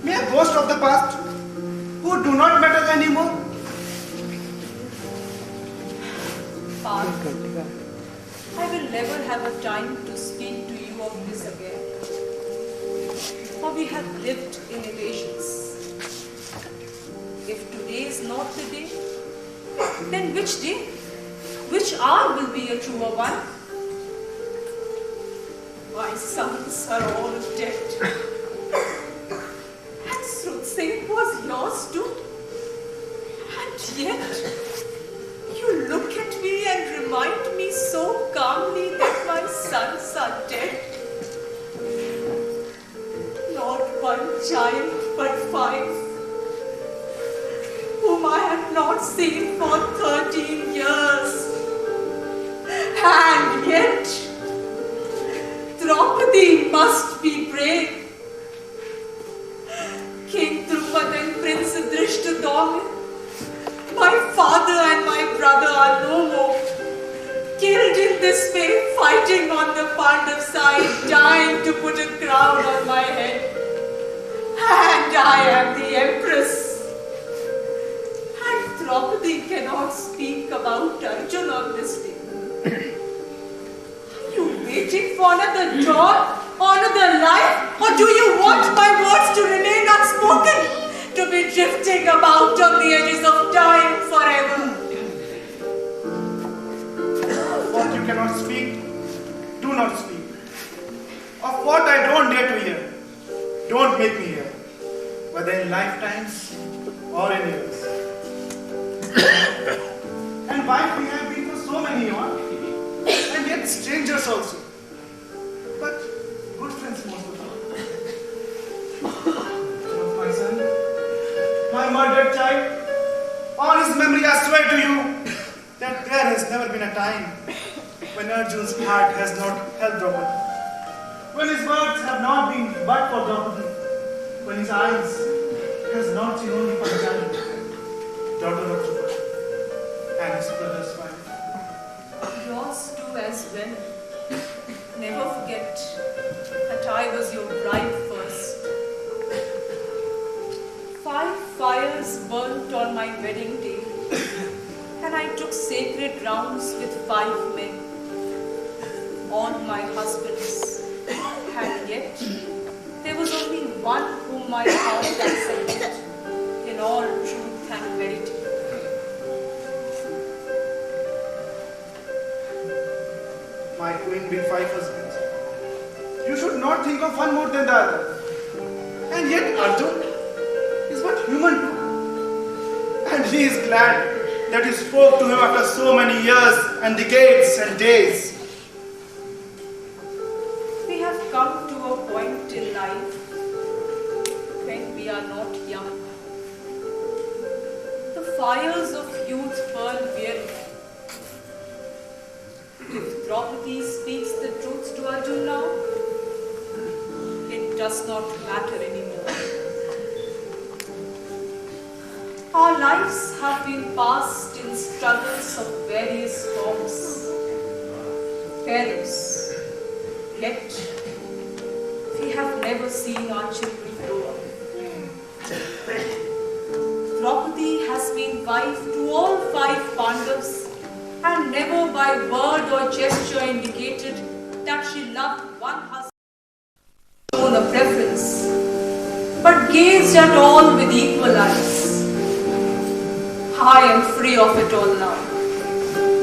Mere ghosts of the past who do not matter anymore. Father, I will never have a time to speak to you of this again. For we have lived in evasions. If today is not the day, then which day? Which hour will be a truer one? My sons are all dead. And Srutsingh was yours too. And yet, you look at me and remind me so calmly that my sons are dead. Not one child, but 5, whom I had not seen for 13 years. And yet, Draupadi must be brave. King Drupad and Prince Drishtadyumna, my father and my brother are no more. Killed in this way, fighting on the Pandav side, dying to put a crown on my head. And I am the empress. And Draupadi cannot speak about Arjun on this day. Are you waiting for another dawn, another life, or do you want my words to remain unspoken, to be drifting about on the edges of time forever? What you cannot speak, do not speak. Of what I don't dare to hear, don't make me hear, whether in lifetimes or in years. And wife we have been for so many years, and yet strangers also, but good friends most of all. My son, my murdered child, on his memory I swear to you that there has never been a time when Arjun's heart has not held Draupadi, when his words have not been but for Draupadi, when his eyes has not seen only Panchali, daughter of Draupadi, and his brother's wife. Yours do as well. Never forget that I was your bride first. 5 fires burnt on my wedding day, and I took sacred rounds with 5 men, all my husbands, and yet there was only one whom my heart accepted in all truth and verity. My queen with 5 husbands. You should not think of one more than the other. And yet Arjun is but human too. And he is glad that you spoke to him after so many years and decades and days. We have come to a point in life when we are not young. The fires of youth burn weary. If Draupadi speaks the truth to Arjun now, it does not matter anymore. Our lives have been passed in struggles of various forms. Parents, yet we have never seen our children grow up. Draupadi has been wife to all 5 Pandavas, and never by word or gesture indicated that she loved one husband shown a preference, but gazed at all with equal eyes. I am free of it all now.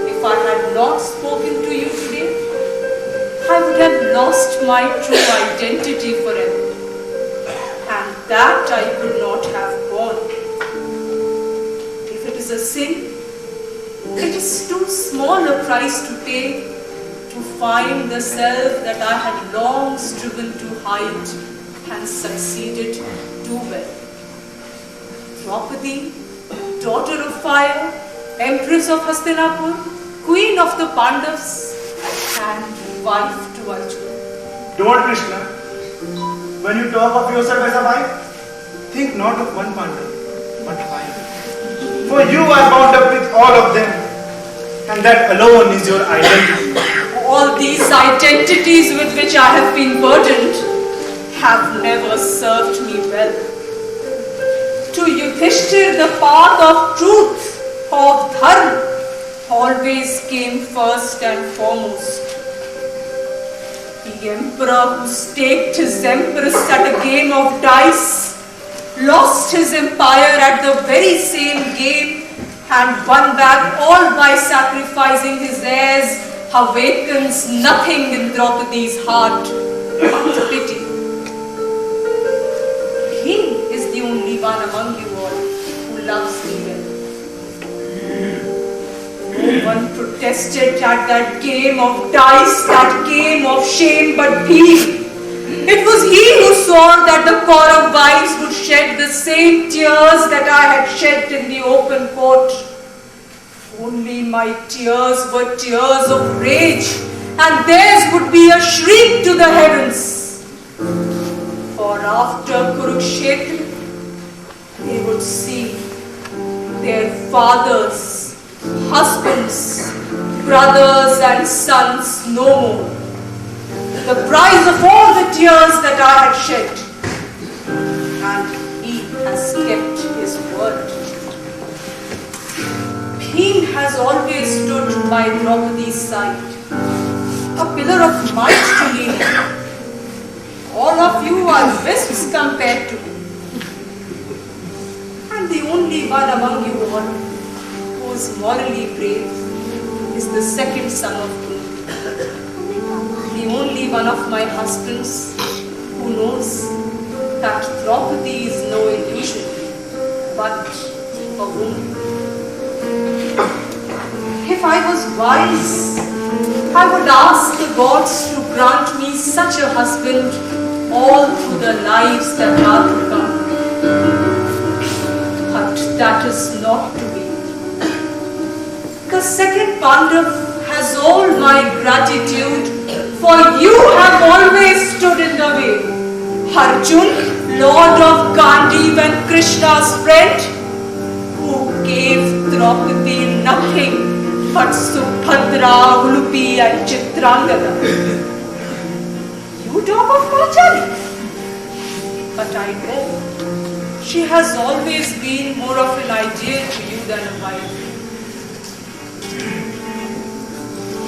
If I had not spoken to you today, I would have lost my true identity forever, and that I could not have borne. If it is a sin, it is too small a price to pay to find the self that I had long striven to hide and succeeded too well. Draupadi, daughter of fire, empress of Hastinapur, queen of the Pandavas, and wife to Arjun. Don't, Krishna. When you talk of yourself as a wife, think not of one Pandav, but 5. For you are bound up with all of them, and that alone is your identity. All these identities with which I have been burdened have never served me well. To Yudhishthir, the path of truth, of dharma, always came first and foremost. The emperor who staked his empress at a game of dice, lost his empire at the very same game, and won back all by sacrificing his heirs, awakens nothing in Draupadi's heart but pity. He is the only one among you all who loves me well. No one protested at that game of dice, that game of shame, but he. It was he who saw that the Kaurav wives would shed the same tears that I had shed in the open court. Only my tears were tears of rage, and theirs would be a shriek to the heavens. For after Kurukshetra, they would see their fathers, husbands, brothers and sons no more. The price of all the tears that I had shed. And he has kept his word. Bhim has always stood by Draupadi's side, a pillar of might to lean on. All of you are wisps compared to me. And the only one among you all who is morally brave is the second son of Kuru. The only one of my husbands who knows that Draupadi is no illusion, but a woman. If I was wise, I would ask the gods to grant me such a husband all through the lives that are to come. But that is not to be. The second Pandav has all my gratitude, for you have always stood in the way. Arjun, Lord of Gandiv and Krishna's friend, who gave Draupadi nothing but Subhadra, Ulupi and Chitrangada. You talk of Pachali, but I know she has always been more of an ideal to you than a wife.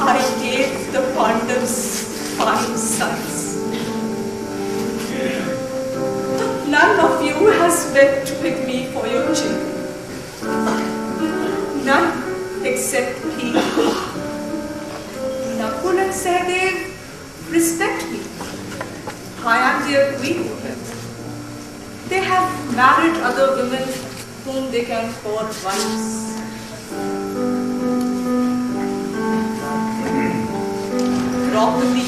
I gave the Pandavas 5 sons, but none of you has wept with me for your children. None except he. Nakul and Sahadev respect me. I am their queen. They have married other women whom they can call wives. Draupadi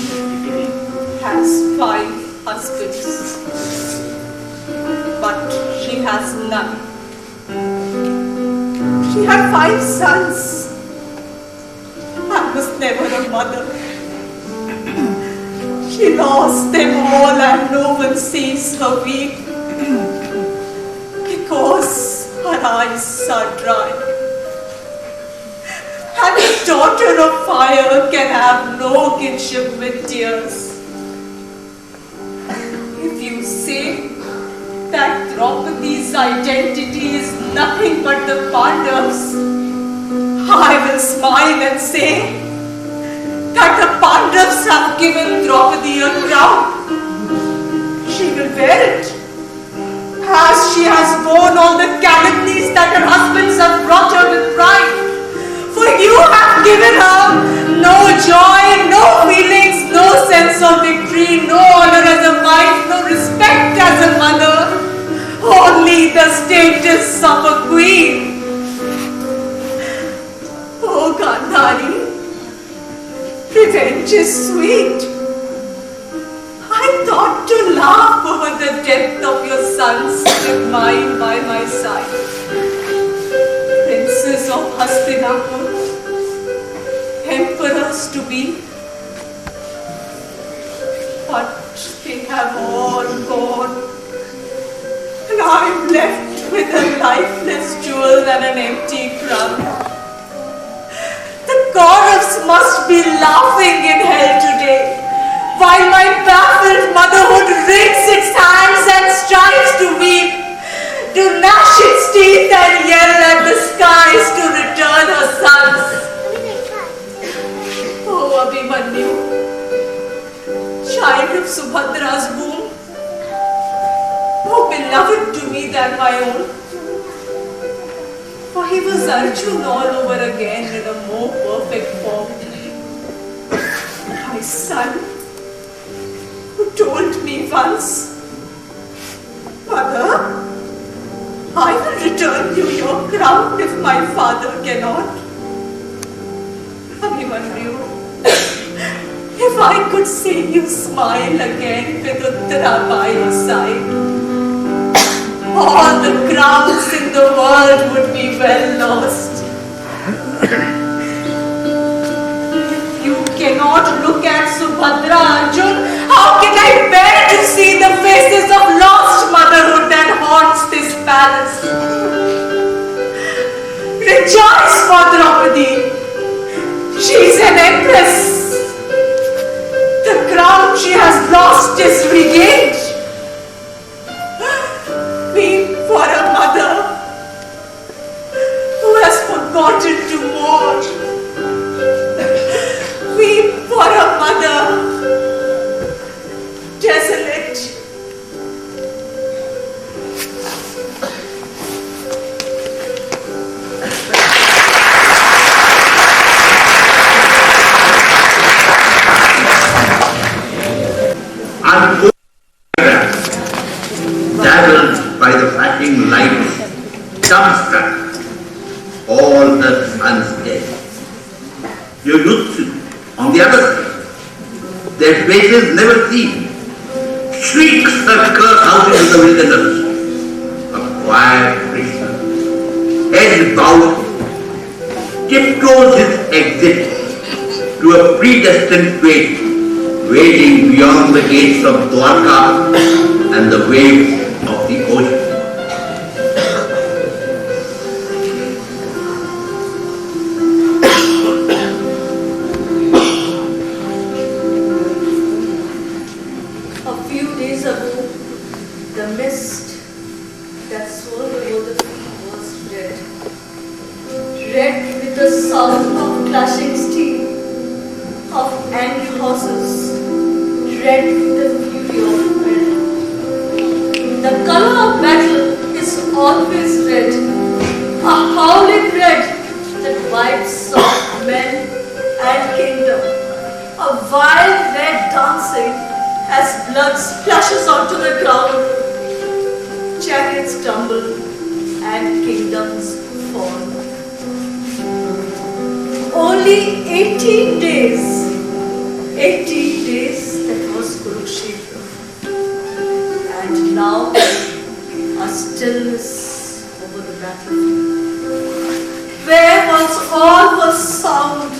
has 5 husbands, but she has none. She had 5 sons and was never a mother. She lost them all and no one sees her weep because her eyes are dry. And the daughter of fire can have no kinship with tears. If you say that Draupadi's identity is nothing but the Pandavas, I will smile and say that the Pandavas have given Draupadi a crown. She will wear it, as she has borne all the calumnies that her husbands have brought her with pride. For you have given her no joy, no feelings, no sense of victory, no honor as a wife, no respect as a mother, only the status of a queen. Oh Gandhari, revenge is sweet. I thought to laugh over the death of your sons with mine by my side. Princes of Hastinapur, emperors to be, but they have all gone, and I am left with a lifeless jewel and an empty crown. The Kauravas must be laughing in hell today, while my baffled motherhood wrings its hands and strives to weep, to gnash its teeth and yell at the skies to return her sons. Oh Abhimanyu, child of Subhadra's womb, more beloved to me than my own, for he was Arjun all over again in a more perfect form. My son, who told me once, Mother, I will return you your crown if my father cannot. Abhimanyu, if I could see you smile again with Uttara by your side, all the crowns in the world would be well lost. If you cannot look at Subhadra, Arjun, how can I bear to see the faces of lost motherhood that haunts this palace? Rejoice for Draupadi. She is an empress. The crown she has lost is regained. Weep for a mother who has forgotten to your youths on the other side. Their faces never seen. Shrieks her curse out into the wilderness. A quiet Krishna, head bowed, tiptoes his exit to a predestined fate, waiting beyond the gates of Dwarka and the waves of the ocean. A few days ago, the mist that swirled over the field was red. Red with the sound of clashing steel, of angry horses, red with the fury of men. The color of battle is always red, a howling red that wipes out men and kingdom, a wild red dancing as blood splashes onto the ground. Chariots tumble and kingdoms fall. Only 18 days that was Kurukshetra. And now a stillness over the battlefield. Where once all was sound,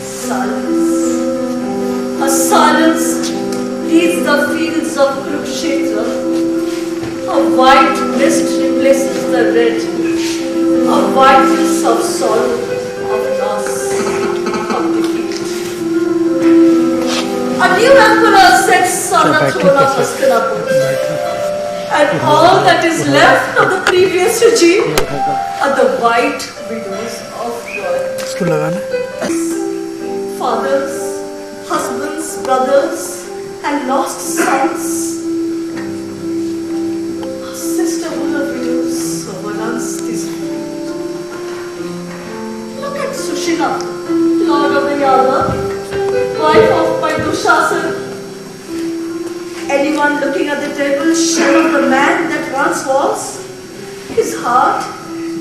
silence. A silence leads the fields of Kurukshetra. A white mist replaces the red. A whiteness of sorrow, of loss, of defeat. A new emperor sits on the throne of Hastinapur. And all that is left of the previous regime are the white widows of royalty. Fathers, husbands, brothers, and lost sons. A sisterhood of widows overruns this field. Look at Sushila, lord of the Yada, wife of my Dushasan. Anyone looking at the terrible shell of the man that once was, his heart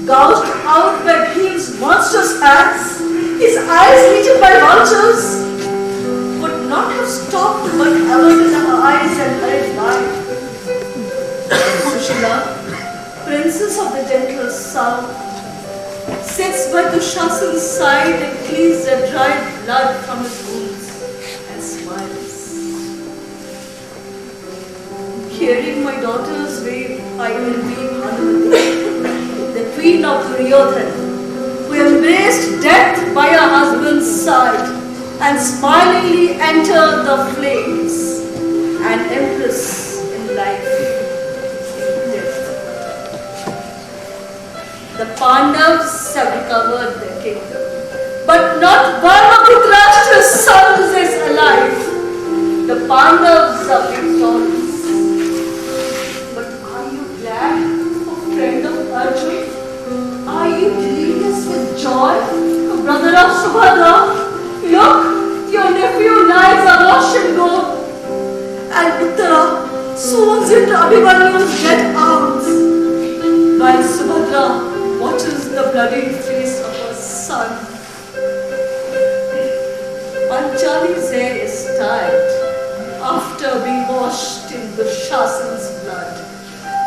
gouged out by Bhim's monstrous hands, his eyes eaten by vultures, would not have stopped but averted her eyes and hurried by. Sushila, princess of the gentle south, sits by Dushasan's side and cleans the dried blood from his wounds and smiles. Hearing my daughter's wail, I envy Bhanumati, the queen of Duryodhan, who embraced death by her husband's side and smilingly entered the flames, an empress in life, in death. The Pandavas have recovered their kingdom, but not one of Dhritarashtra's sons is alive. The Pandavas are victorious. But are you glad, O friend of Arjun? Are you delirious with joy, O brother of Subhadra? Look, your nephew lies awash in gold, and Uttara swoons into Abhimanyu's dead arms, while Subhadra watches the bloody face of her son. Panchali's hair is tied after being washed in Dushasan's blood.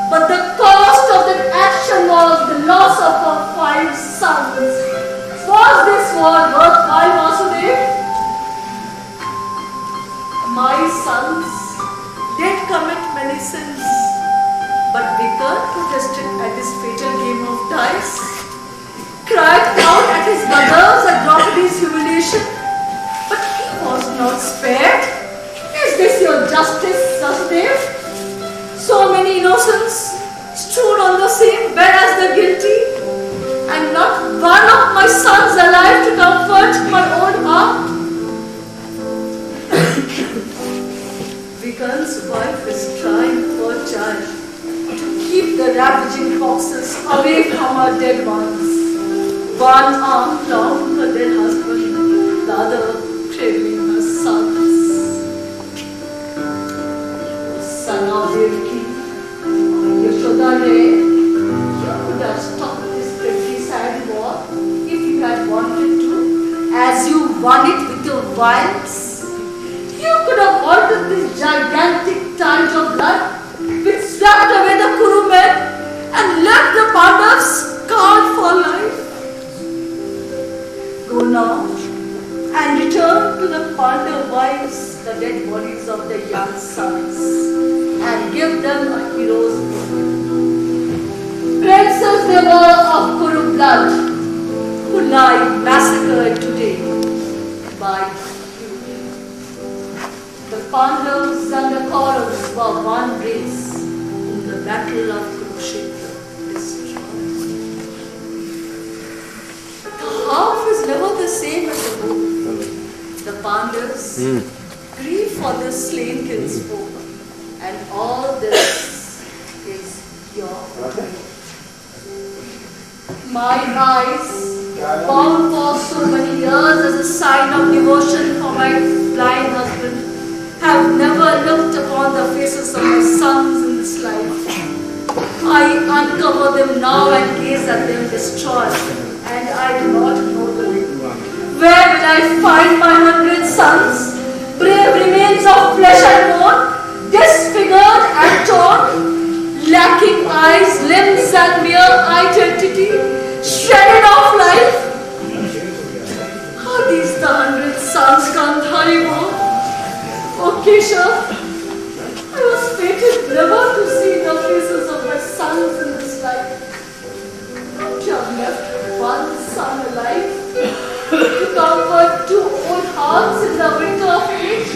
But the cost of that action was the loss of her 5 sons. Was this war worthwhile, Vasudev? My sons did commit many sins, but Vikar protested at this fatal game of dice, cried out at his brothers and Draupadi's humiliation, but he was not spared. Is this your justice, Vasudev? So many innocents strewn on the same bed as the guilty, and not one of my sons alive to comfort my own heart. Vikar's wife is trying, poor child, to keep the ravaging foxes away from her dead ones. One arm long her dead husband, the other cradling her sons. Son of Devaki, Yashoda Ray, you could have stopped this pretty sad war if you had wanted to. as you won it with your violence. You could have halted this gigantic tide of blood which swept away the Kuru men and left the Pandavas scarred for life. Go now and return to the Pandav wives the dead bodies of their young sons and give them a hero's burial. Princes they were of Kuru blood who lie massacred today by you. The Pandavas and the Kauravas were one race in the battle of Kurukshetra destroyed. The half is never the same as the whole. The Pandavas grieve for the slain kinsfolk, and all this is your fault. My eyes, bound for so many years as a sign of devotion for my blind husband, have never looked upon the faces of my sons in this life. I uncover them now and gaze at them destroyed, and I do not know the way. Where will I find my 100 sons, brave remains of flesh and bone, disfigured and torn, lacking eyes, limbs, and mere identity, shredded of life? Are these the 100 sons Gandhari wore? Oh Keshav, I was fated never to see the faces of my sons in this life. Don't you have left one son alive to comfort two old hearts in the winter of age?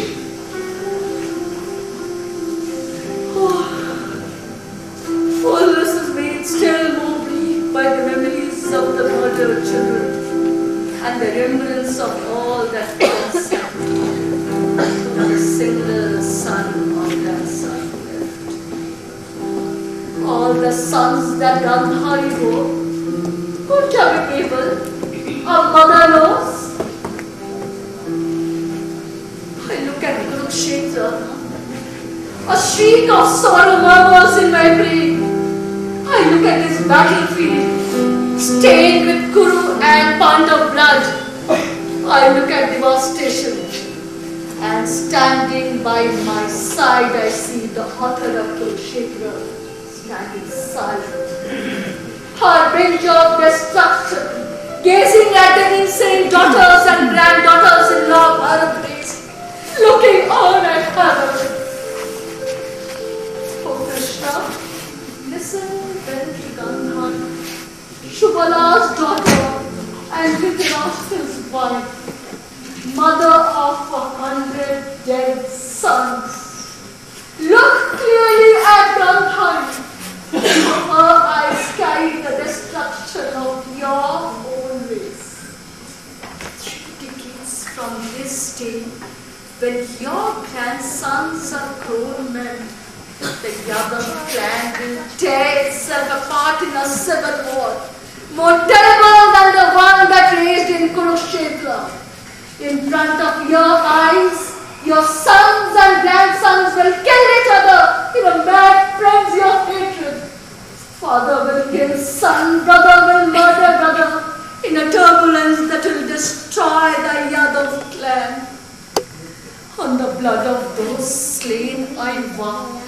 Fullness is made still more bleak by the memories of the murdered children and the remembrance of all that was said. Not a single son or grandson left. All the sons that Gandhari bore, couldn't have been able, a mother knows. I look at Kurukshetra, a shriek of sorrow murmurs in my brain. I look at this battlefield, stained with Kuru and Pandav blood. I look at devastation, and standing by my side, I see the author of Kurukshetra standing silent, harbinger of destruction, gazing at the insane daughters and granddaughters-in-law of Bharat race, looking on at heaven. Oh Krishna, listen then to Gandhari, Shubala's daughter and Dhritarashtra's wife, mother of 100 dead sons. Look clearly at Gandhari. Her eyes carry the destruction of your own race. 3 decades from this day, when your grandsons are grown men, the Yadav clan will tear itself apart in a civil war, more terrible than the one that raged in Kurukshetra. In front of your eyes, your sons and grandsons will kill each other in a mad frenzy of hatred. Father will kill son, brother will murder brother in a turbulence that will destroy the Yadav clan. On the blood of those slain, I vow,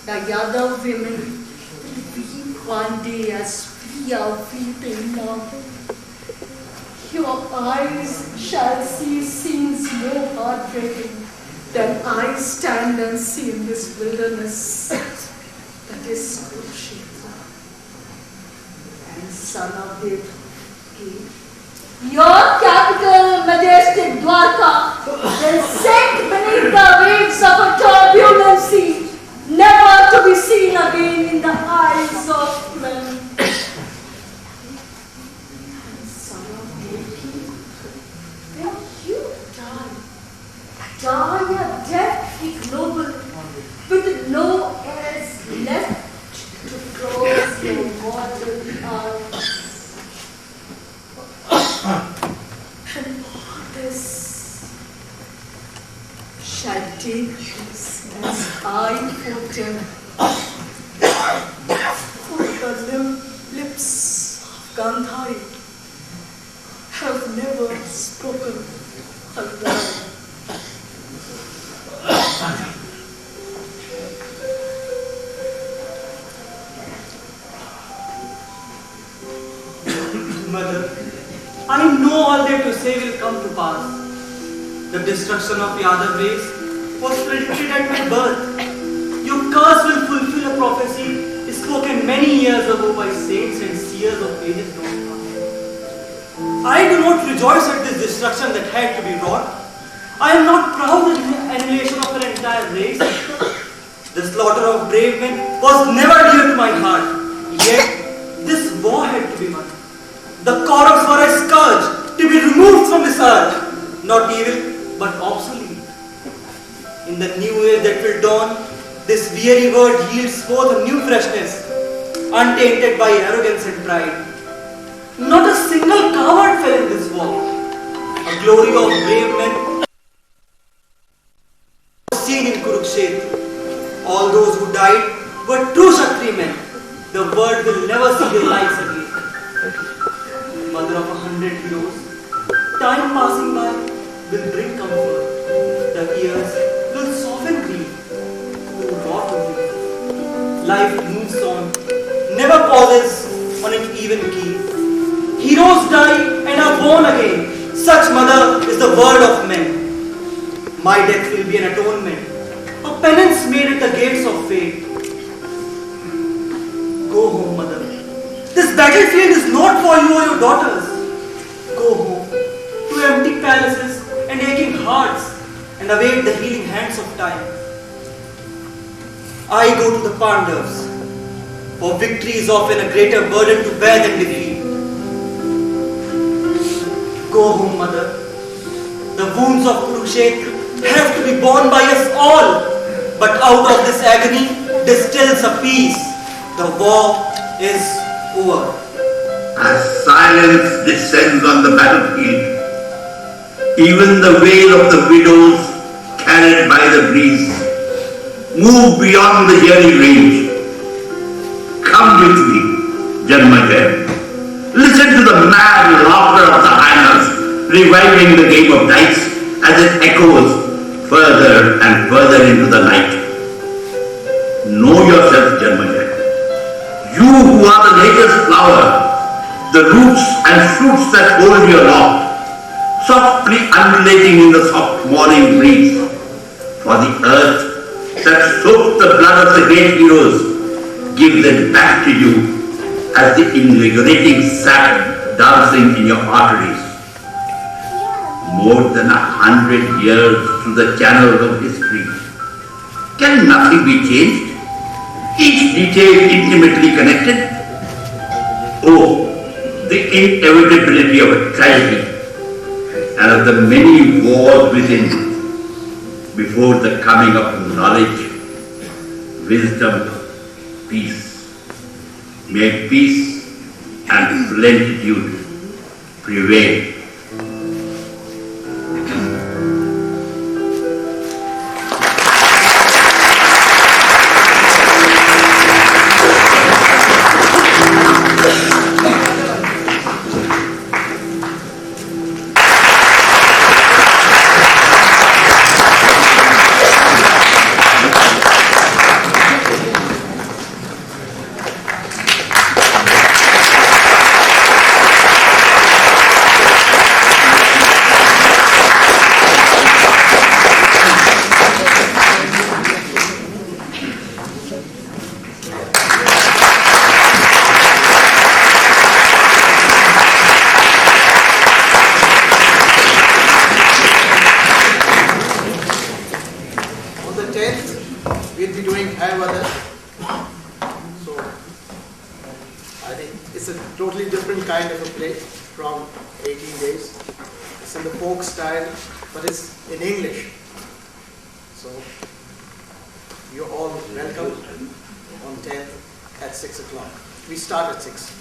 the Yadav women will weep one day as we are weeping now. Your eyes shall see scenes more heartbreaking than I stand and see in this wilderness that is Kurukshetra. And son of Debobroto, your capital, majestic Dwarka, will sink beneath the waves of a turbulent sea, never to be seen again in the eyes of men. Die a death ignoble, with no heirs left to close your mortal eyes. And all this shall take place as I foretell. For the lips of Gandhari have never spoken a word. Mother, I know all that you say will come to pass. The destruction of Yadav race was predicted at my birth. Your curse will fulfill a prophecy spoken many years ago by saints and seers of ages gone past. I do not rejoice at this destruction that had to be wrought. I am not proud of the annihilation of an entire race. The slaughter of brave men was never dear to my heart. Yet, this war had to be won. The Kauravas were a scourge to be removed from this earth. Not evil, but obsolete. In the new age that will dawn, this weary word yields forth a new freshness, untainted by arrogance and pride. Not a single coward fell in this war. A glory of brave men was seen in Kurukshetra. All those who died were true Kshatriya men. The world will never see their lives again. Mother of 100 heroes, time passing by will bring comfort. The years will soften grief. Life moves on, never pauses on an even key. Heroes die and are born again. Such mother is the word of men. My death will be an atonement, a penance made at the gates of fate. Go home, mother. This battlefield is not for you or your daughters. Go home to empty palaces and aching hearts and await the healing hands of time. I go to the Pandavas, for victory is often a greater burden to bear than defeat. Go home, mother. The wounds of Kurukshetra have to be borne by us all, but out of this agony distills a peace. The war is over. As silence descends on the battlefield, even the wail of the widows carried by the breeze move beyond the hearing range. Come with me, Janmajaya. Listen to the mad laughter of the hyenas reviving the game of dice as it echoes further and further into the night. Know yourself, Janmajaya. You who are the latest flower, the roots and fruits that hold your loft, softly undulating in the soft morning breeze, for the earth that soaked the blood of the great heroes gives it back to you as the invigorating sap dancing in your arteries. More than 100 years through the channels of history. Can nothing be changed? Each detail intimately connected? Oh, the inevitability of a tragedy and of the many wars within before the coming of knowledge, wisdom, peace. May peace and plenitude prevail. You're all welcome on 10th at 6 o'clock. We start at 6.